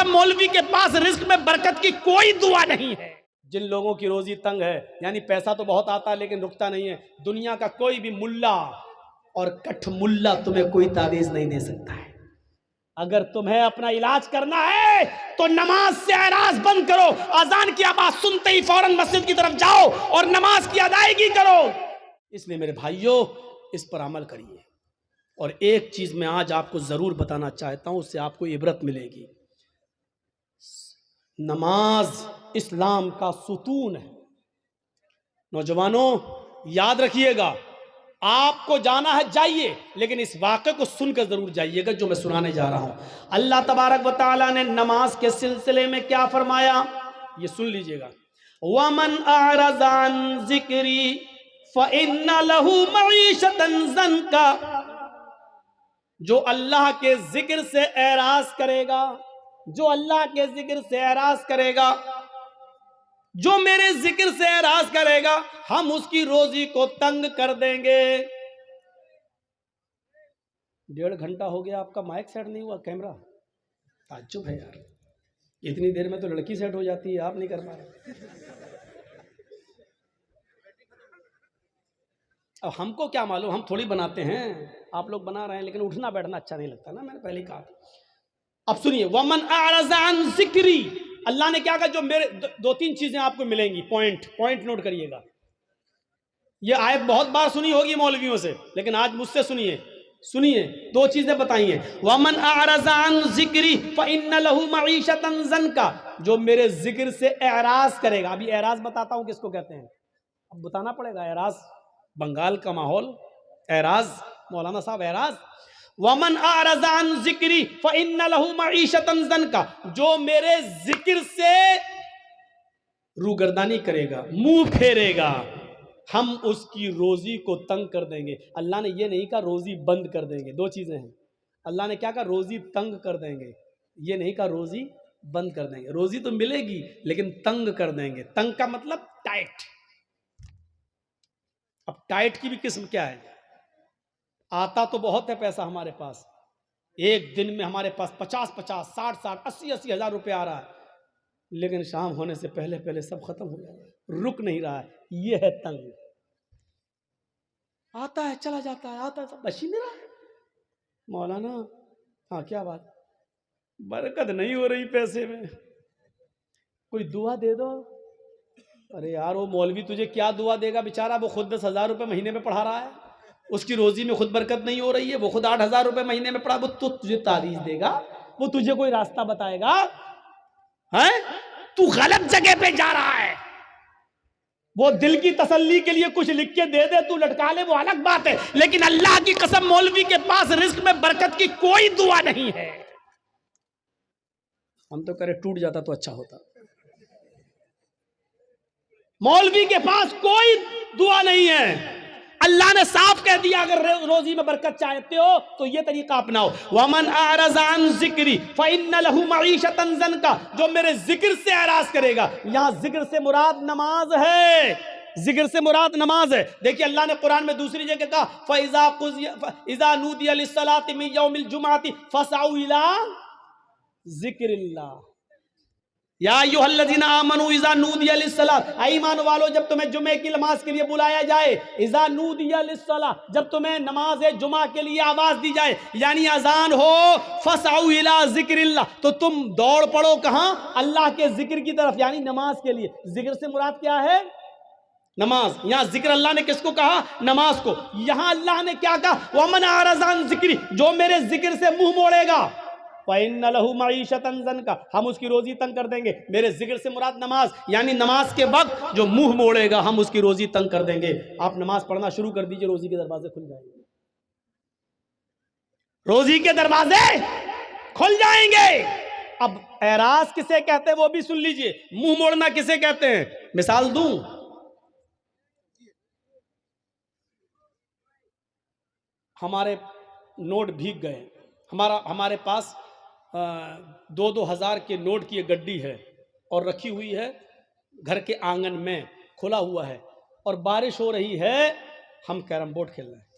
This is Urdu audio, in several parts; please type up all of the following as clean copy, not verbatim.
قسم مولوی کے پاس رزق میں برکت کی کوئی دعا نہیں ہے۔ جن لوگوں کی روزی تنگ ہے، یعنی پیسہ تو بہت آتا ہے لیکن رکتا نہیں ہے، دنیا کا کوئی بھی ملا اور کٹھ ملا تمہیں کوئی تعویذ نہیں دے سکتا ہے۔ اگر تمہیں اپنا علاج کرنا ہے تو نماز سے اعراض بند کرو، اذان کی آواز سنتے ہی فوراً مسجد کی طرف جاؤ اور نماز کی ادائیگی کرو۔ اس لیے میرے بھائیوں، اس پر عمل کریے۔ اور ایک چیز میں آج آپ کو ضرور بتانا چاہتا ہوں، اس سے آپ کو عبرت ملے گی۔ نماز اسلام کا ستون ہے۔ نوجوانوں یاد رکھیے گا، آپ کو جانا ہے جائیے، لیکن اس واقعے کو سن کر ضرور جائیے گا جو میں سنانے جا رہا ہوں۔ اللہ تبارک و تعالیٰ نے نماز کے سلسلے میں کیا فرمایا، یہ سن لیجئے گا۔ وَمَنْ أَعْرَضَ عَنْ ذِكْرِي فَإِنَّ لَهُ مَعِيشَةً ضَنْكَ، جو اللہ کے ذکر سے اعراض کرے گا، جو اللہ کے ذکر سے اعراض کرے گا، جو میرے ذکر سے اعراض کرے گا، ہم اس کی روزی کو تنگ کر دیں گے۔ 1.5 گھنٹہ ہو گیا آپ کا مائک سیٹ نہیں ہوا، کیمرہ، تعجب ہے یار، اتنی دیر میں تو لڑکی سیٹ ہو جاتی ہے، آپ نہیں کر پا رہے۔ اب ہم کو کیا معلوم، ہم تھوڑی بناتے ہیں، آپ لوگ بنا رہے ہیں، لیکن اٹھنا بیٹھنا اچھا نہیں لگتا نا، میں نے پہلے ہی کہا تھا۔ اب سنیے، وَمَنْ أَعْرَضَ عَنْ ذِكْرِي، اللہ نے کیا کہا، جو میرے 2-3 چیزیں آپ کو ملیں گی، پوائنٹ نوٹ کریے گا۔ یہ آیت بہت بار سنی ہوگی مولویوں سے، لیکن آج مجھ سے سنیے 2 چیزیں بتائی ہیں۔ وَمَنْ أَعْرَضَ عَنْ ذِكْرِي فَإِنَّ لَهُ مَعِيشَةً ضَنْكَ، جو میرے ذکر سے اعراض کرے گا۔ ابھی اعراض بتاتا ہوں کس کو کہتے ہیں، اب بتانا پڑے گا۔ اعراض بنگال کا ماحول، اعراض مولانا صاحب، اعراض۔ وَمَنْ أَعْرَضَ عَنْ ذِكْرِي فَإِنَّ لَهُ مَعِيشَةً ضَنْكَ، جو میرے ذکر سے روگردانی کرے گا، منہ پھیرے گا، ہم اس کی روزی کو تنگ کر دیں گے۔ اللہ نے یہ نہیں کہا روزی بند کر دیں گے، 2 چیزیں ہیں۔ اللہ نے کیا کہا، روزی تنگ کر دیں گے، یہ نہیں کہا روزی بند کر دیں گے۔ روزی تو ملے گی لیکن تنگ کر دیں گے۔ تنگ کا مطلب ٹائٹ۔ اب ٹائٹ کی بھی قسم کیا ہے، آتا تو بہت ہے پیسہ ہمارے پاس، ایک دن میں ہمارے پاس 50-50 60-60 80-80 ہزار روپے آ رہا ہے، لیکن شام ہونے سے پہلے سب ختم ہو جا رہا ہے، رک نہیں رہا ہے۔ یہ ہے تنگ۔ آتا ہے چلا جاتا ہے، آتا ہے سب بچ ہی نہیں رہا ہے۔ مولانا ہاں کیا بات، برکت نہیں ہو رہی پیسے میں، کوئی دعا دے دو۔ ارے یار وہ مولوی تجھے کیا دعا دے گا، بیچارہ وہ خود 10,000 روپے مہینے میں پڑھا رہا ہے، اس کی روزی میں خود برکت نہیں ہو رہی ہے، وہ خود 8,000 روپے مہینے میں پڑھا، وہ تو تجھے تعویذ دے گا، وہ تجھے کوئی راستہ بتائے گا؟ تو غلط جگہ پہ جا رہا ہے۔ وہ دل کی تسلی کے لیے کچھ لکھ کے دے دے، تو لٹکا لے، وہ الگ بات ہے، لیکن اللہ کی قسم مولوی کے پاس رزق میں برکت کی کوئی دعا نہیں ہے۔ ہم تو کرے ٹوٹ جاتا تو اچھا ہوتا۔ مولوی کے پاس کوئی دعا نہیں ہے۔ اللہ نے صاف کہہ دیا، اگر روزی میں برکت چاہتے ہو تو یہ طریقہ اپناؤ۔ وَمَنْ أَعْرَضَ عَنْ ذِكْرِي فَإِنَّ لَهُ مَعِيشَةً ضَنْكَ، جو میرے ذکر سے اعراض کرے گا۔ یہاں ذکر سے مراد نماز ہے، ذکر سے مراد نماز ہے۔ دیکھیے اللہ نے قرآن میں دوسری جگہ کہا فَإِذَا نُودِيَ لِلصَّلَاةِ مِن يَوْمِ الْجُمْعَةِ فَاسْعَوْا إِلَىٰ ذِكْرِ اللَّهِ یا ایھا الذین آمنوا اذا نودی للصلاۃ، اے ایمان والو جب تمہیں جمعے کی نماز کے لیے بلایا جائے، اذا نودی للصلاۃ، جب تمہیں نماز جمعہ کے لیے آواز دی جائے، یعنی اذان ہو، فاسعوا الی ذکر اللہ، تو تم دوڑ پڑو کہاں؟ اللہ کے ذکر کی طرف، یعنی نماز کے لیے۔ ذکر سے مراد کیا ہے؟ نماز۔ یہاں ذکر اللہ نے کس کو کہا؟ نماز کو۔ یہاں اللہ نے کیا کہا؟ وَمَنْ أَعْرَضَ عَنْ ذِكْرِي، جو میرے ذکر سے منہ موڑے گا، فَإِنَّ لَهُ مَعِيشَةً ضَنْكَ، ہم اس کی روزی تنگ کر دیں گے۔ میرے ذکر سے مراد نماز، یعنی نماز کے وقت جو منہ موڑے گا ہم اس کی روزی تنگ کر دیں گے۔ آپ نماز پڑھنا شروع کر دیجئے، روزی کے دروازے کھل جائیں گے، روزی کے دروازے کھل جائیں گے۔ اب اعراض کسے کہتے ہیں وہ بھی سن لیجئے، منہ موڑنا کسے کہتے ہیں؟ مثال دوں، ہمارے نوٹ بھیگ گئے، ہمارے پاس 2-2 ہزار کے نوٹ کی ایک گڈی ہے اور رکھی ہوئی ہے گھر کے آنگن میں، کھلا ہوا ہے، اور بارش ہو رہی ہے، ہم کیرم بورڈ کھیل رہے ہیں۔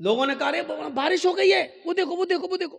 لوگوں نے کہا رے بارش ہو گئی ہے، وہ دیکھو وہ دیکھو وہ دیکھو،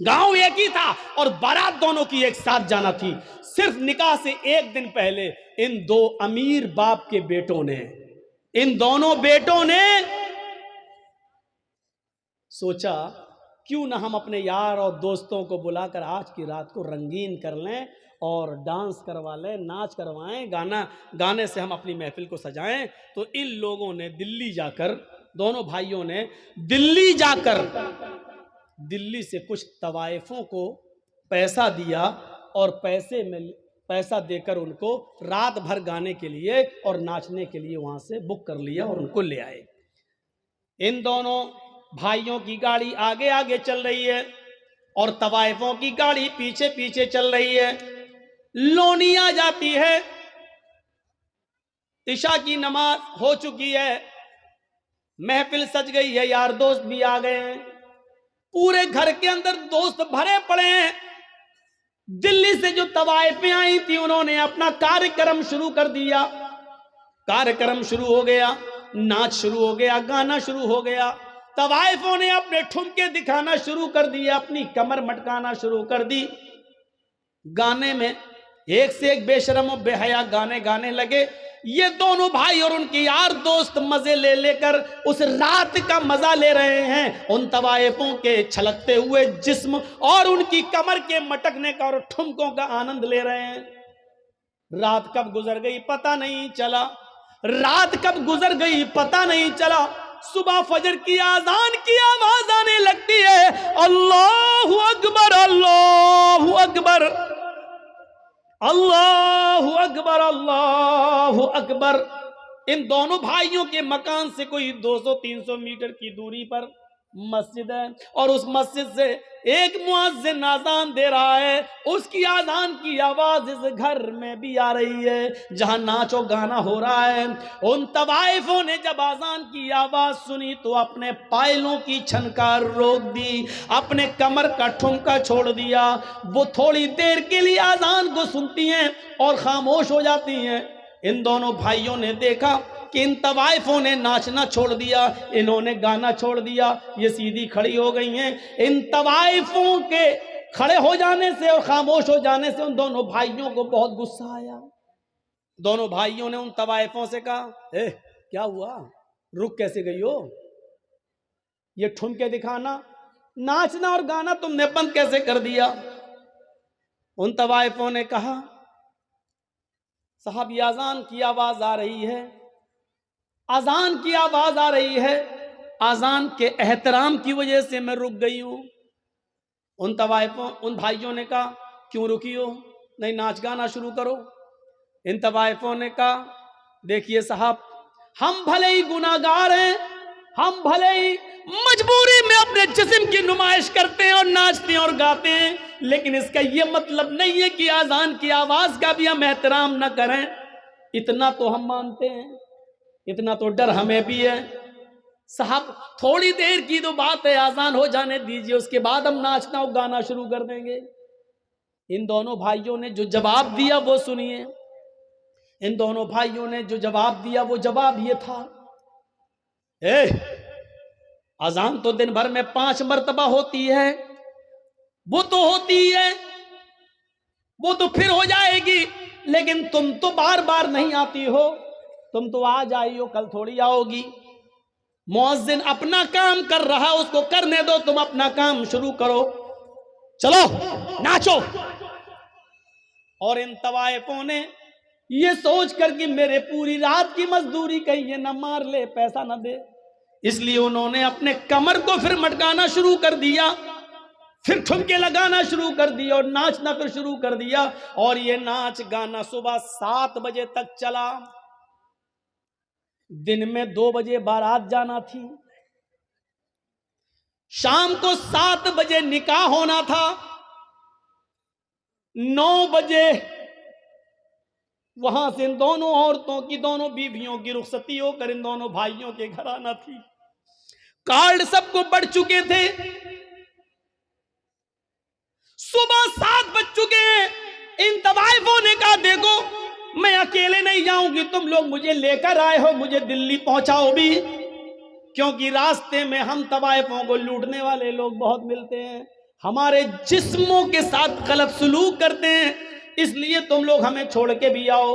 گاؤں ایک ہی تھا اور بارات دونوں کی ایک ساتھ جانا تھی. صرف نکاح سے ایک دن پہلے ان دو امیر باپ کے بیٹوں نے، ان دونوں بیٹوں نے سوچا کیوں نہ ہم اپنے یار اور دوستوں کو بلا کر آج کی رات کو رنگین کر لیں اور ڈانس کروا لیں، ناچ کروائیں، گانے سے ہم اپنی محفل کو سجائیں. تو ان لوگوں نے دلی جا کر، دونوں بھائیوں نے دلی جا کر دلی سے کچھ طوائفوں کو پیسہ دیا اور پیسہ دے کر ان کو رات بھر گانے کے لیے اور ناچنے کے لیے وہاں سے بک کر لیا اور ان کو لے آئے. ان دونوں بھائیوں کی گاڑی آگے آگے چل رہی ہے اور طوائفوں کی گاڑی پیچھے پیچھے چل رہی ہے. لونی آ جاتی ہے، عشاء کی نماز ہو چکی ہے، محفل سج گئی ہے، یار دوست بھی آ گئے ہیں، پورے گھر کے اندر دوست بھرے پڑے ہیں. دلی سے جو طوائفیں آئی تھی انہوں نے اپنا کارکرم شروع کر دیا. کارکرم شروع ہو گیا، ناچ شروع ہو گیا، گانا شروع ہو گیا. طوائفوں نے اپنے ٹھمکے دکھانا شروع کر دیا، اپنی کمر مٹکانا شروع کر دی. گانے میں ایک سے ایک بے شرم و بے حیا گانے لگے. یہ دونوں بھائی اور ان کے یار دوست مزے لے لے کر اس رات کا مزہ لے رہے ہیں، ان طوائفوں کے چھلکتے ہوئے جسم اور ان کی کمر کے مٹکنے کا اور ٹھمکوں کا آنند لے رہے ہیں. رات کب گزر گئی پتہ نہیں چلا، رات کب گزر گئی پتہ نہیں چلا. صبح فجر کی آذان کی آواز آنے لگتی ہے، اللہ اکبر اللہ اکبر اللہ اکبر اللہ اکبر. ان دونوں بھائیوں کے مکان سے کوئی 200-300 میٹر کی دوری پر مسجد ہے اور اس مسجد سے ایک مؤذن اذان دے رہا ہے. اس کی اذان کی آواز اس گھر میں بھی آ رہی ہے جہاں ناچ و گانا ہو رہا ہے. ان طوائفوں نے جب اذان کی آواز سنی تو اپنے پائلوں کی چھنکار روک دی، اپنے کمر کا ٹھمکا چھوڑ دیا. وہ تھوڑی دیر کے لیے اذان کو سنتی ہیں اور خاموش ہو جاتی ہیں. ان دونوں بھائیوں نے دیکھا کہ ان طوائفوں نے ناچنا چھوڑ دیا، انہوں نے گانا چھوڑ دیا، یہ سیدھی کھڑی ہو گئی ہیں. ان طوائفوں کے کھڑے ہو جانے سے اور خاموش ہو جانے سے ان دونوں بھائیوں کو بہت غصہ آیا. دونوں بھائیوں نے ان طوائفوں سے کہا، کیا ہوا، رک کیسے گئی ہو؟ یہ ٹھمکے دکھانا، ناچنا اور گانا تم نے بند کیسے کر دیا؟ ان طوائفوں نے کہا، صاحب یہ اذان کی آواز آ رہی ہے، اذان کی آواز آ رہی ہے، اذان کے احترام کی وجہ سے میں رک گئی ہوں. ان بھائیوں نے کہا، کیوں رکی ہو؟ نہیں ناچ گانا شروع کرو. ان طوائفوں نے کہا، دیکھیے صاحب ہم بھلے ہی گناہگار ہیں، ہم بھلے ہی مجبوری میں اپنے جسم کی نمائش کرتے ہیں اور ناچتے ہیں اور گاتے ہیں، لیکن اس کا یہ مطلب نہیں ہے کہ اذان کی آواز کا بھی ہم احترام نہ کریں. اتنا تو ہم مانتے ہیں، اتنا تو ڈر ہمیں بھی ہے. صاحب تھوڑی دیر کی تو بات ہے، اذان ہو جانے دیجئے، اس کے بعد ہم ناچنا اور گانا شروع کر دیں گے. ان دونوں بھائیوں نے جو جواب دیا وہ سنیے. ان دونوں بھائیوں نے جو جواب دیا وہ جواب یہ تھا، اذان تو دن بھر میں 5 مرتبہ ہوتی ہے، وہ تو ہوتی ہے، وہ تو پھر ہو جائے گی، لیکن تم تو بار بار نہیں آتی ہو، تم تو آج آئی ہو کل تھوڑی آؤ گی. مؤذن اپنا کام کر رہا، اس کو کرنے دو، تم اپنا کام شروع کرو، چلو ناچو. اور ان طوائفوں نے یہ سوچ کر کہ میرے پوری رات کی مزدوری کہیں یہ نہ مار لے، پیسہ نہ دے، اس لیے انہوں نے اپنے کمر کو پھر مٹکانا شروع کر دیا، پھر ٹھمکے لگانا شروع کر دیا اور ناچنا پھر شروع کر دیا. اور یہ ناچ گانا صبح 7 بجے تک چلا. دن میں 2 بجے بارات جانا تھی، شام کو 7 بجے نکاح ہونا تھا، 9 بجے وہاں سے ان دونوں عورتوں کی، دونوں بیویوں کی رخصتی ہو کر ان دونوں بھائیوں کے گھر آنا تھی. کارڈ سب کو بڑھ چکے تھے، صبح 7 بج چکے ہیں. ان طوائفوں نے کہا، دیکھو میں اکیلے نہیں جاؤں گی، تم لوگ مجھے لے کر آئے ہو، مجھے دلی پہنچاؤ بھی، کیونکہ راستے میں ہم طوائفوں کو لوٹنے والے لوگ بہت ملتے ہیں، ہمارے جسموں کے ساتھ غلط سلوک کرتے ہیں، اس لیے تم لوگ ہمیں چھوڑ کے بھی آؤ۔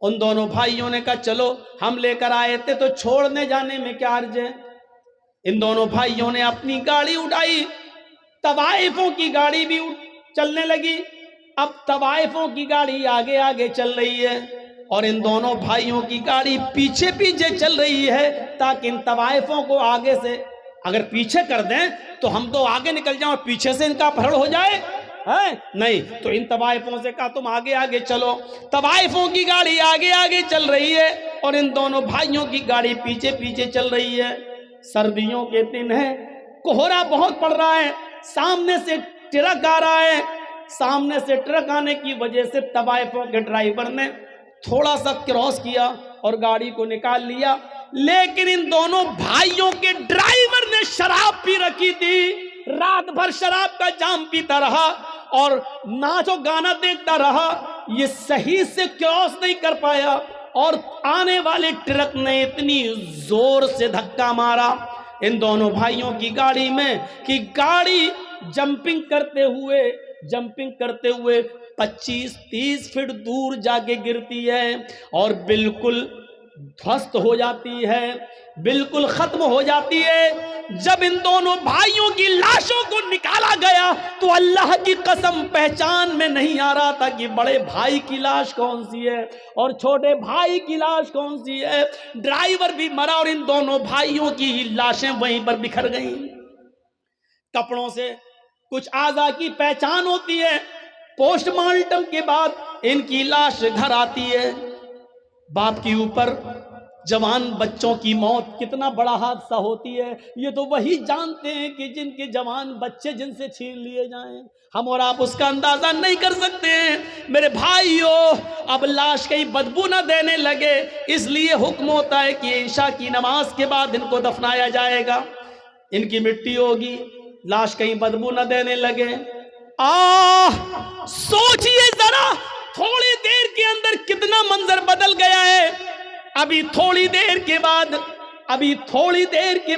ان دونوں بھائیوں نے کہا چلو ہم لے کر آئے تھے تو چھوڑنے جانے میں کیا حرج ہے۔ ان دونوں بھائیوں نے اپنی گاڑی اٹھائی، طوائفوں کی گاڑی بھی چلنے لگی۔ اب طوائفوں کی گاڑی آگے آگے چل رہی ہے اور ان دونوں بھائیوں کی گاڑی پیچھے پیچھے چل رہی ہے، تاکہ ان طوائفوں کو آگے سے اگر پیچھے کر دیں تو ہم تو آگے نکل جائیں اور پیچھے سے ان کا اپہرن ہو جائے، نہیں۔ تو ان طوائفوں سے کہا تم آگے آگے چلو۔ طوائفوں کی گاڑی آگے آگے چل رہی ہے اور ان دونوں بھائیوں کی گاڑی پیچھے پیچھے چل رہی ہے۔ سردیوں کے دن ہے، کوہرا بہت پڑ رہا ہے، سامنے سے ٹرک آ رہا ہے۔ سامنے سے ٹرک آنے کی وجہ سے طوائفوں کے ڈرائیور نے تھوڑا سا کراس کیا اور گاڑی کو نکال لیا، لیکن ان دونوں بھائیوں کے ڈرائیور نے شراب پی رکھی تھی۔ رات بھر شراب کا جام پیتا رہا اور ناچ و گانا دیکھتا رہا، یہ صحیح سے کراس نہیں کر پایا اور آنے والے ٹرک نے اتنی زور سے دھکا مارا ان دونوں بھائیوں کی گاڑی میں کہ گاڑی جمپنگ کرتے ہوئے 25-30 فٹ دور جا کے گرتی ہے اور بالکل دھوست ہو جاتی ہے، بالکل ختم ہو جاتی ہے۔ جب ان دونوں بھائیوں کی لاشوں کو نکالا گیا تو اللہ کی قسم پہچان میں نہیں آ رہا تھا کہ بڑے بھائی کی لاش کون سی ہے اور چھوٹے بھائی کی لاش کون سی ہے۔ ڈرائیور بھی مرا اور ان دونوں بھائیوں کی لاشیں وہیں پر بکھر گئیں۔ کپڑوں سے کچھ اعضاء کی پہچان ہوتی ہے، پوسٹ مارٹم کے بعد ان کی لاش گھر آتی ہے۔ باپ کے اوپر جوان بچوں کی موت کتنا بڑا حادثہ ہوتی ہے، یہ تو وہی جانتے ہیں کہ جن کے جوان بچے جن سے چھین لیے جائیں، ہم اور آپ اس کا اندازہ نہیں کر سکتے ہیں۔ میرے بھائیو، اب لاش کہیں بدبو نہ دینے لگے، اس لیے حکم ہوتا ہے کہ عشاء کی نماز کے بعد ان کو دفنایا جائے گا، ان کی مٹی ہوگی، لاش کہیں بدبو نہ دینے لگے۔ سوچئے ذرا تھوڑی دیر کے اندر کتنا منظر بدل گیا ہے۔ ابھی تھوڑی دیر کے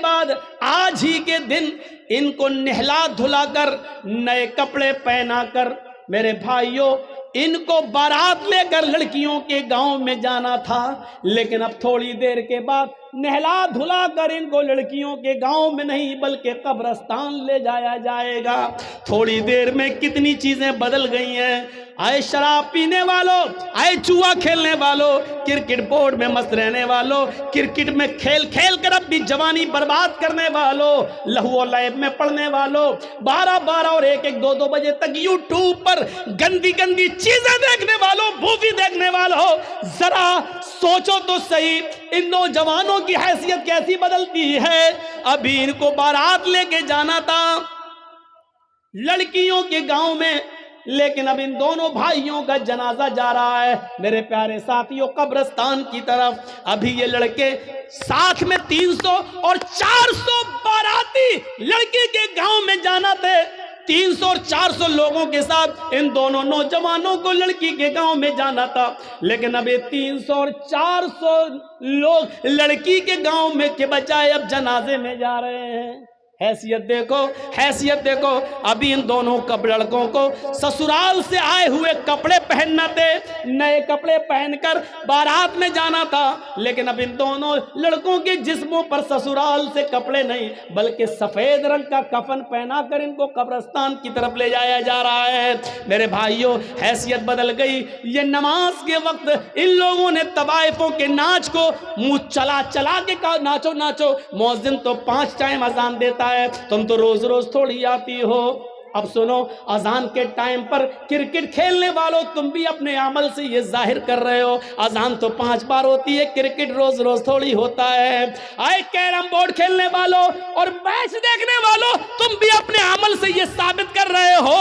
بعد آج ہی کے دن ان کو نہلا دھلا کر نئے کپڑے پہنا کر میرے بھائیوں ان کو بارات لے کر لڑکیوں کے گاؤں میں جانا تھا، لیکن اب تھوڑی دیر کے بعد نہلا دھلا کر ان کو لڑکیوں کے گاؤں میں نہیں بلکہ قبرستان لے جایا جائے گا۔ تھوڑی دیر میں کتنی چیزیں بدل گئی ہیں۔ آئے شراب پینے والوں، آئے جوا کھیلنے والوں، کرکٹ بورڈ میں مست رہنے والوں، کرکٹ میں کھیل کھیل کر اپنی جوانی برباد کرنے والوں، لہو و لعب میں پڑنے والوں، 12 اور 1-2 بجے تک یوٹیوب پر گندی گندی چیزیں دیکھنے والوں، مووی دیکھنے والوں، ذرا سوچو تو صحیح ان نوجوانوں کی حیثیت کیسی بدلتی ہے۔ ابھی ان کو بارات لے کے جانا تھا لڑکیوں کے گاؤں میں، لیکن اب ان دونوں بھائیوں کا جنازہ جا رہا ہے میرے پیارے ساتھیوں قبرستان کی طرف۔ ابھی یہ لڑکے ساتھ میں 300 اور 400 باراتی لڑکی کے گاؤں میں جانا تھے، 300 اور 400 لوگوں کے ساتھ ان دونوں نوجوانوں کو لڑکی کے گاؤں میں جانا تھا، لیکن اب یہ 300 اور 400 لوگ لڑکی کے گاؤں میں کے بجائے اب جنازے میں جا رہے ہیں۔ حیثیت دیکھو، ابھی ان دونوں لڑکوں کو سسرال سے آئے ہوئے کپڑے پہننا تھے، نئے کپڑے پہن کر بارات میں جانا تھا، لیکن اب ان دونوں لڑکوں کے جسموں پر سسرال سے کپڑے نہیں بلکہ سفید رنگ کا کفن پہنا کر ان کو قبرستان کی طرف لے جایا جا رہا ہے۔ میرے بھائیوں حیثیت بدل گئی۔ یہ نماز کے وقت ان لوگوں نے طوائفوں کے ناچ کو منہ چلا کے کہا ناچو ناچو، مؤذن تو 5 ٹائم اذان دیتا ہے، تم تو روز روز تھوڑی آتی ہو۔ اب سنو، اذان کے ٹائم پر کرکٹ کھیلنے والوں تم بھی اپنے عمل سے یہ ظاہر کر رہے ہو اذان تو 5 بار ہوتی ہے، کرکٹ روز روز تھوڑی ہوتا ہے۔ آئے کیرم بورڈ کھیلنے والوں اور میچ دیکھنے والوں تم بھی اپنے عمل سے یہ ثابت کر رہے ہو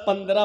15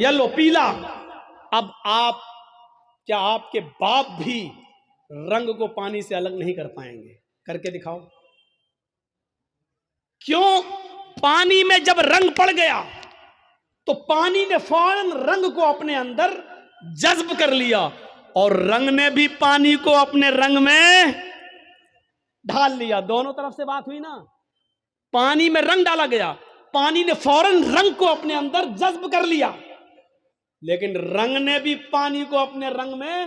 یلو پیلا. اب کیا آپ کے باپ بھی رنگ کو پانی سے الگ نہیں کر پائیں گے؟ کر کے دکھاؤ. کیوں؟ پانی میں جب رنگ پڑ گیا تو پانی نے فوراً رنگ کو اپنے اندر جذب کر لیا اور رنگ نے بھی پانی کو اپنے رنگ میں ڈھال لیا. دونوں طرف سے بات ہوئی نا. پانی میں رنگ ڈالا گیا, پانی نے فوراً رنگ کو اپنے اندر جذب کر لیا, لیکن رنگ نے بھی پانی کو اپنے رنگ میں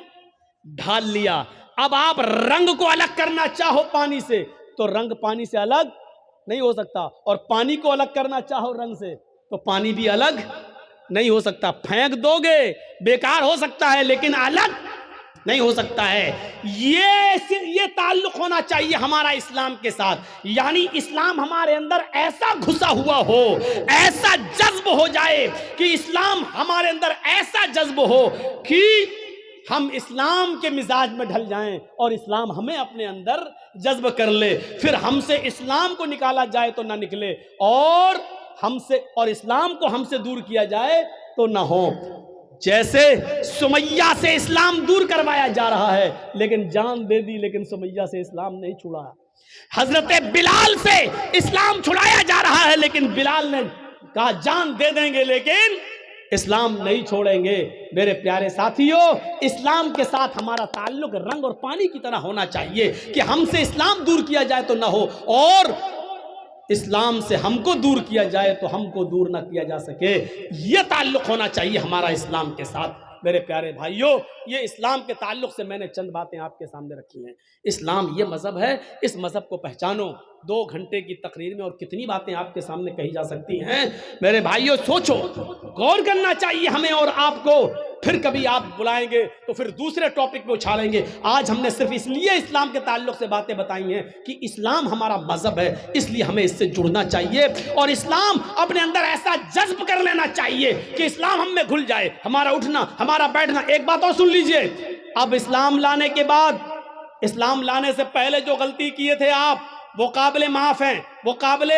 ڈھال لیا. اب آپ رنگ کو الگ کرنا چاہو پانی سے تو رنگ پانی سے الگ نہیں ہو سکتا, اور پانی کو الگ کرنا چاہو رنگ سے تو پانی بھی الگ نہیں ہو سکتا. پھینک دو گے بیکار ہو سکتا ہے لیکن الگ نہیں ہو سکتا ہے. یہ تعلق ہونا چاہیے ہمارا اسلام کے ساتھ. یعنی اسلام ہمارے اندر ایسا گھسا ہوا ہو, ایسا جذب ہو جائے کہ اسلام ہمارے اندر ایسا جذب ہو کہ ہم اسلام کے مزاج میں ڈھل جائیں اور اسلام ہمیں اپنے اندر جذب کر لے. پھر ہم سے اسلام کو نکالا جائے تو نہ نکلے, اور اسلام کو ہم سے دور کیا جائے تو نہ ہو. جیسے سمیہ سے اسلام دور کروایا جا رہا ہے لیکن جان دے دی, لیکن سمیہ سے اسلام نہیں چھڑا. حضرت بلال سے اسلام چھڑایا جا رہا ہے لیکن بلال نے کہا جان دے دیں گے لیکن اسلام نہیں چھوڑیں گے. میرے پیارے ساتھیوں, اسلام کے ساتھ ہمارا تعلق رنگ اور پانی کی طرح ہونا چاہیے کہ ہم سے اسلام دور کیا جائے تو نہ ہو, اور اسلام سے ہم کو دور کیا جائے تو ہم کو دور نہ کیا جا سکے. یہ تعلق ہونا چاہیے ہمارا اسلام کے ساتھ. میرے پیارے بھائیوں, یہ اسلام کے تعلق سے میں نے چند باتیں آپ کے سامنے رکھی ہیں. اسلام یہ مذہب ہے, اس مذہب کو پہچانو. 2 گھنٹے کی تقریر میں اور کتنی باتیں آپ کے سامنے کہی جا سکتی ہیں. میرے بھائیوں سوچو, غور کرنا چاہیے ہمیں اور آپ کو. پھر کبھی آپ بلائیں گے تو پھر دوسرے ٹاپک پہ اچھالیں گے. آج ہم نے صرف اس لیے اسلام کے تعلق سے باتیں بتائی ہیں کہ اسلام ہمارا مذہب ہے, اس لیے ہمیں اس سے جڑنا چاہیے اور اسلام اپنے اندر ایسا جذب کر لینا چاہیے کہ اسلام ہم میں گھل جائے. ہمارا اٹھنا, ہمارا بیٹھنا. ایک بات اور سن لیجئے, اب اسلام لانے کے بعد, اسلام لانے سے پہلے جو غلطی کیے تھے آپ وہ قابل معاف ہیں, وہ قابل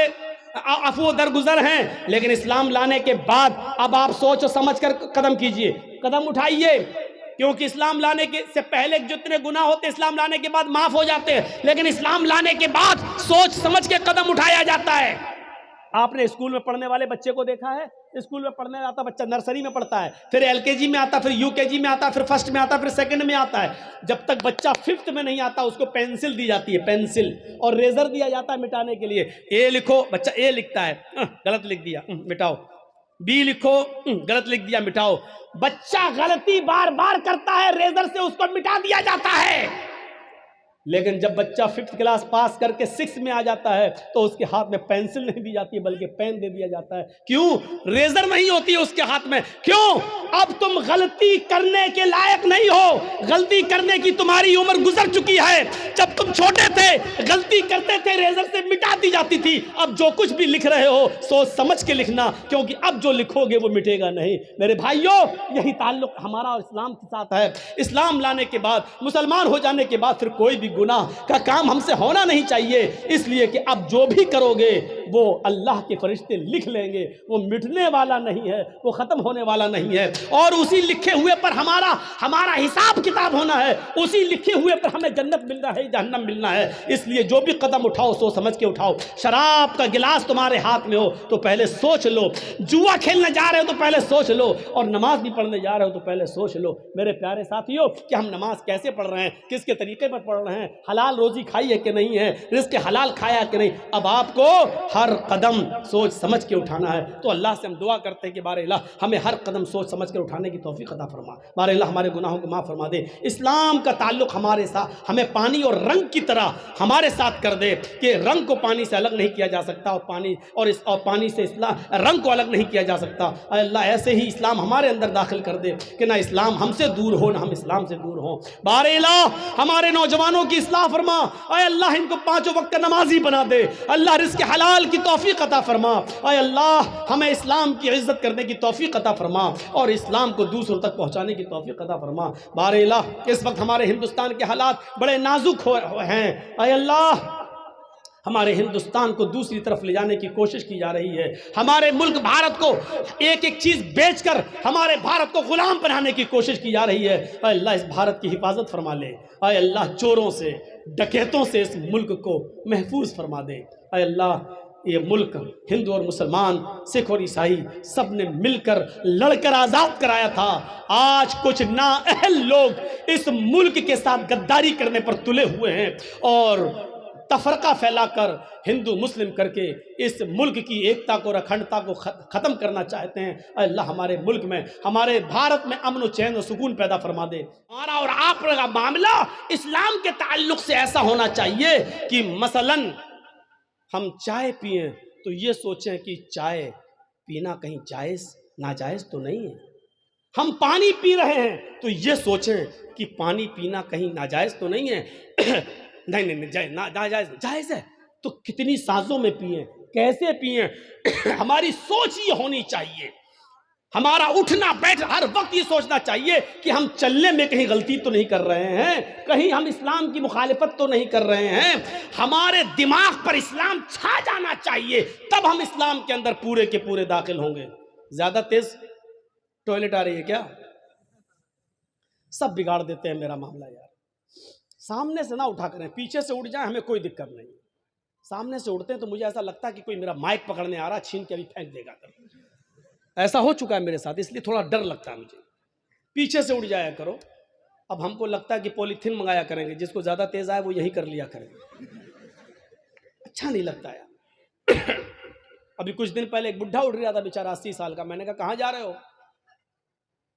عفو درگزر ہیں, لیکن اسلام لانے کے بعد اب آپ سوچ و سمجھ کر قدم کیجئے, قدم اٹھائیے. کیونکہ اسلام لانے کے سے پہلے جتنے گناہ ہوتے اسلام لانے کے بعد معاف ہو جاتے ہیں, لیکن اسلام لانے کے بعد سوچ سمجھ کے قدم اٹھایا جاتا ہے. آپ نے اسکول میں پڑھنے والے بچے کو دیکھا ہے, اسکول میں پڑھنے آتا بچہ نرسری میں پڑھتا ہے, پھر LKG میں آتا, پھر UKG میں آتا, پھر فرسٹ میں آتا, پھر سیکنڈ میں آتا ہے. جب تک بچہ 5th میں نہیں آتا اس کو پینسل دی جاتی ہے, پینسل, اور ریزر دیا جاتا ہے مٹانے کے لیے. A لکھو, بچہ A لکھتا ہے, غلط لکھ دیا, مٹاؤ. B لکھو, غلط لکھ دیا, مٹاؤ. بچہ غلطی بار بار کرتا ہے, ریزر سے اس کو مٹا دیا جاتا ہے. لیکن جب بچہ 5th کلاس پاس کر کے 6 میں آ جاتا ہے تو اس کے ہاتھ میں پینسل نہیں دی جاتی بلکہ پین دے دیا جاتا ہے. کیوں؟ ریزر نہیں ہوتی ہے اس کے ہاتھ میں. کیوں؟ اب تم غلطی کرنے کے لائق نہیں ہو, غلطی کرنے کی تمہاری عمر گزر چکی ہے. جب تم چھوٹے تھے غلطی کرتے تھے, ریزر سے مٹا دی جاتی تھی. اب جو کچھ بھی لکھ رہے ہو سوچ سمجھ کے لکھنا, کیونکہ اب جو لکھو گے وہ مٹے گا نہیں. میرے بھائیوں, یہی تعلق ہمارا اسلام کے ساتھ ہے. اسلام لانے کے بعد, مسلمان ہو جانے کے بعد پھر کوئی بھی گناہ کا کام ہم سے ہونا نہیں چاہیے, اس لیے کہ اب جو بھی کرو گے وہ اللہ کے فرشتے لکھ لیں گے. وہ مٹنے والا نہیں ہے, وہ ختم ہونے والا نہیں ہے, اور اسی لکھے ہوئے پر ہمارا حساب کتاب ہونا ہے. اسی لکھے ہوئے پر ہمیں جنت ملنا ہے, جہنم ملنا ہے. اس لیے جو بھی قدم اٹھاؤ سوچ سمجھ کے اٹھاؤ. شراب کا گلاس تمہارے ہاتھ میں ہو تو پہلے سوچ لو, جوا کھیلنے جا رہے ہو تو پہلے سوچ لو, اور نماز بھی پڑھنے جا رہے ہو تو پہلے سوچ لو. میرے پیارے ساتھیوں, کہ ہم نماز کیسے پڑھ رہے ہیں, کس کے طریقے پر پڑھ رہے ہیں, حلال روزی کھائی ہے کہ نہیں ہے, رزق حلال کھایا کہ نہیں. اب آپ کو ہر قدم سوچ سمجھ کے اٹھانا ہے. تو اللہ سے ہم دعا کرتے ہیں کہ بارے اللہ ہمیں ہر قدم سوچ سمجھ کے اٹھانے کی توفیق عطا فرما. بارے اللہ ہمارے گناہوں کو معاف فرما دے. اسلام کا تعلق ہمارے ساتھ, ہمیں پانی اور رنگ کی طرح ہمارے ساتھ کر دے کہ رنگ کو پانی سے الگ نہیں کیا جا سکتا, اور پانی سے رنگ کو الگ نہیں کیا جا سکتا. اے اللہ ایسے ہی اسلام ہمارے اندر داخل کر دے کہ نہ اسلام ہم سے دور ہو, نہ ہم اسلام سے دور ہوں. بارے اللہ ہمارے نوجوانوں کی اصلاح فرما. اے اللہ ان کو 5 وقت کا نمازی بنا دے. اللہ رزق حلال کی توفیق عطا فرما. اے اللہ ہمیں اسلام کی عزت کرنے کی توفیق عطا فرما اور اسلام کو دوسروں تک پہنچانے کی توفیق عطا فرما. بارے اللہ اس وقت ہمارے ہندوستان کے حالات بڑے نازک ہیں. اے اللہ ہمارے ہندوستان کو دوسری طرف لے جانے کی کوشش کی جا رہی ہے، ہمارے ملک بھارت کو ایک ایک چیز بیچ کر ہمارے بھارت کو غلام بنانے کی کوشش کی جا رہی ہے۔ اے اللہ اس بھارت کی حفاظت فرما لے، اے اللہ چوروں سے ڈکیتوں سے اس ملک کو محفوظ فرما دے۔ اے اللہ یہ ملک ہندو اور مسلمان، سکھ اور عیسائی سب نے مل کر لڑ کر آزاد کرایا تھا۔ آج کچھ نااہل لوگ اس ملک کے ساتھ غداری کرنے پر تلے ہوئے ہیں اور تفرقہ پھیلا کر ہندو مسلم کر کے اس ملک کی ایکتا کو اور اکھنڈتا کو ختم کرنا چاہتے ہیں۔ اے اللہ ہمارے ملک میں، ہمارے بھارت میں امن و چین و سکون پیدا فرما دے۔ ہمارا اور آپ کا معاملہ اسلام کے تعلق سے ایسا ہونا چاہیے کہ مثلاً ہم چائے پئیں تو یہ سوچیں کہ چائے پینا کہیں جائز ناجائز تو نہیں ہے۔ ہم پانی پی رہے ہیں تو یہ سوچیں کہ پانی پینا کہیں ناجائز تو نہیں ہے۔ نہیں جائز ہے تو کتنی سازوں میں پئیں، کیسے پئیں، ہماری سوچ یہ ہونی چاہیے۔ ہمارا اٹھنا بیٹھ ہر وقت یہ سوچنا چاہیے کہ ہم چلنے میں کہیں غلطی تو نہیں کر رہے ہیں، کہیں ہم اسلام کی مخالفت تو نہیں کر رہے ہیں۔ ہمارے دماغ پر اسلام چھا جانا چاہیے، تب ہم اسلام کے اندر پورے کے پورے داخل ہوں گے۔ زیادہ تیز ٹوائلٹ آ رہی ہے کیا؟ سب بگاڑ دیتے ہیں میرا معاملہ یار۔ سامنے سے نہ اٹھا کریں، پیچھے سے اٹھ جائیں، ہمیں کوئی دقت نہیں۔ سامنے سے اٹھتے ہیں تو مجھے ایسا لگتا ہے کہ کوئی میرا مائک پکڑنے آ رہا، چھین کے ابھی پھینک دے گا۔ ایسا ہو چکا ہے میرے ساتھ، اس لیے تھوڑا ڈر لگتا ہے مجھے۔ پیچھے سے اٹھ جایا کرو۔ اب ہم کو لگتا ہے کہ پولیتھین منگایا کریں گے، جس کو زیادہ تیز آئے وہ یہی کر لیا کریں گے، اچھا نہیں لگتا یار۔ ابھی کچھ دن پہلے ایک بڈھا اٹھ رہا تھا بیچارہ 80 سال کا، میں نے کہا کہاں جا رہے ہو؟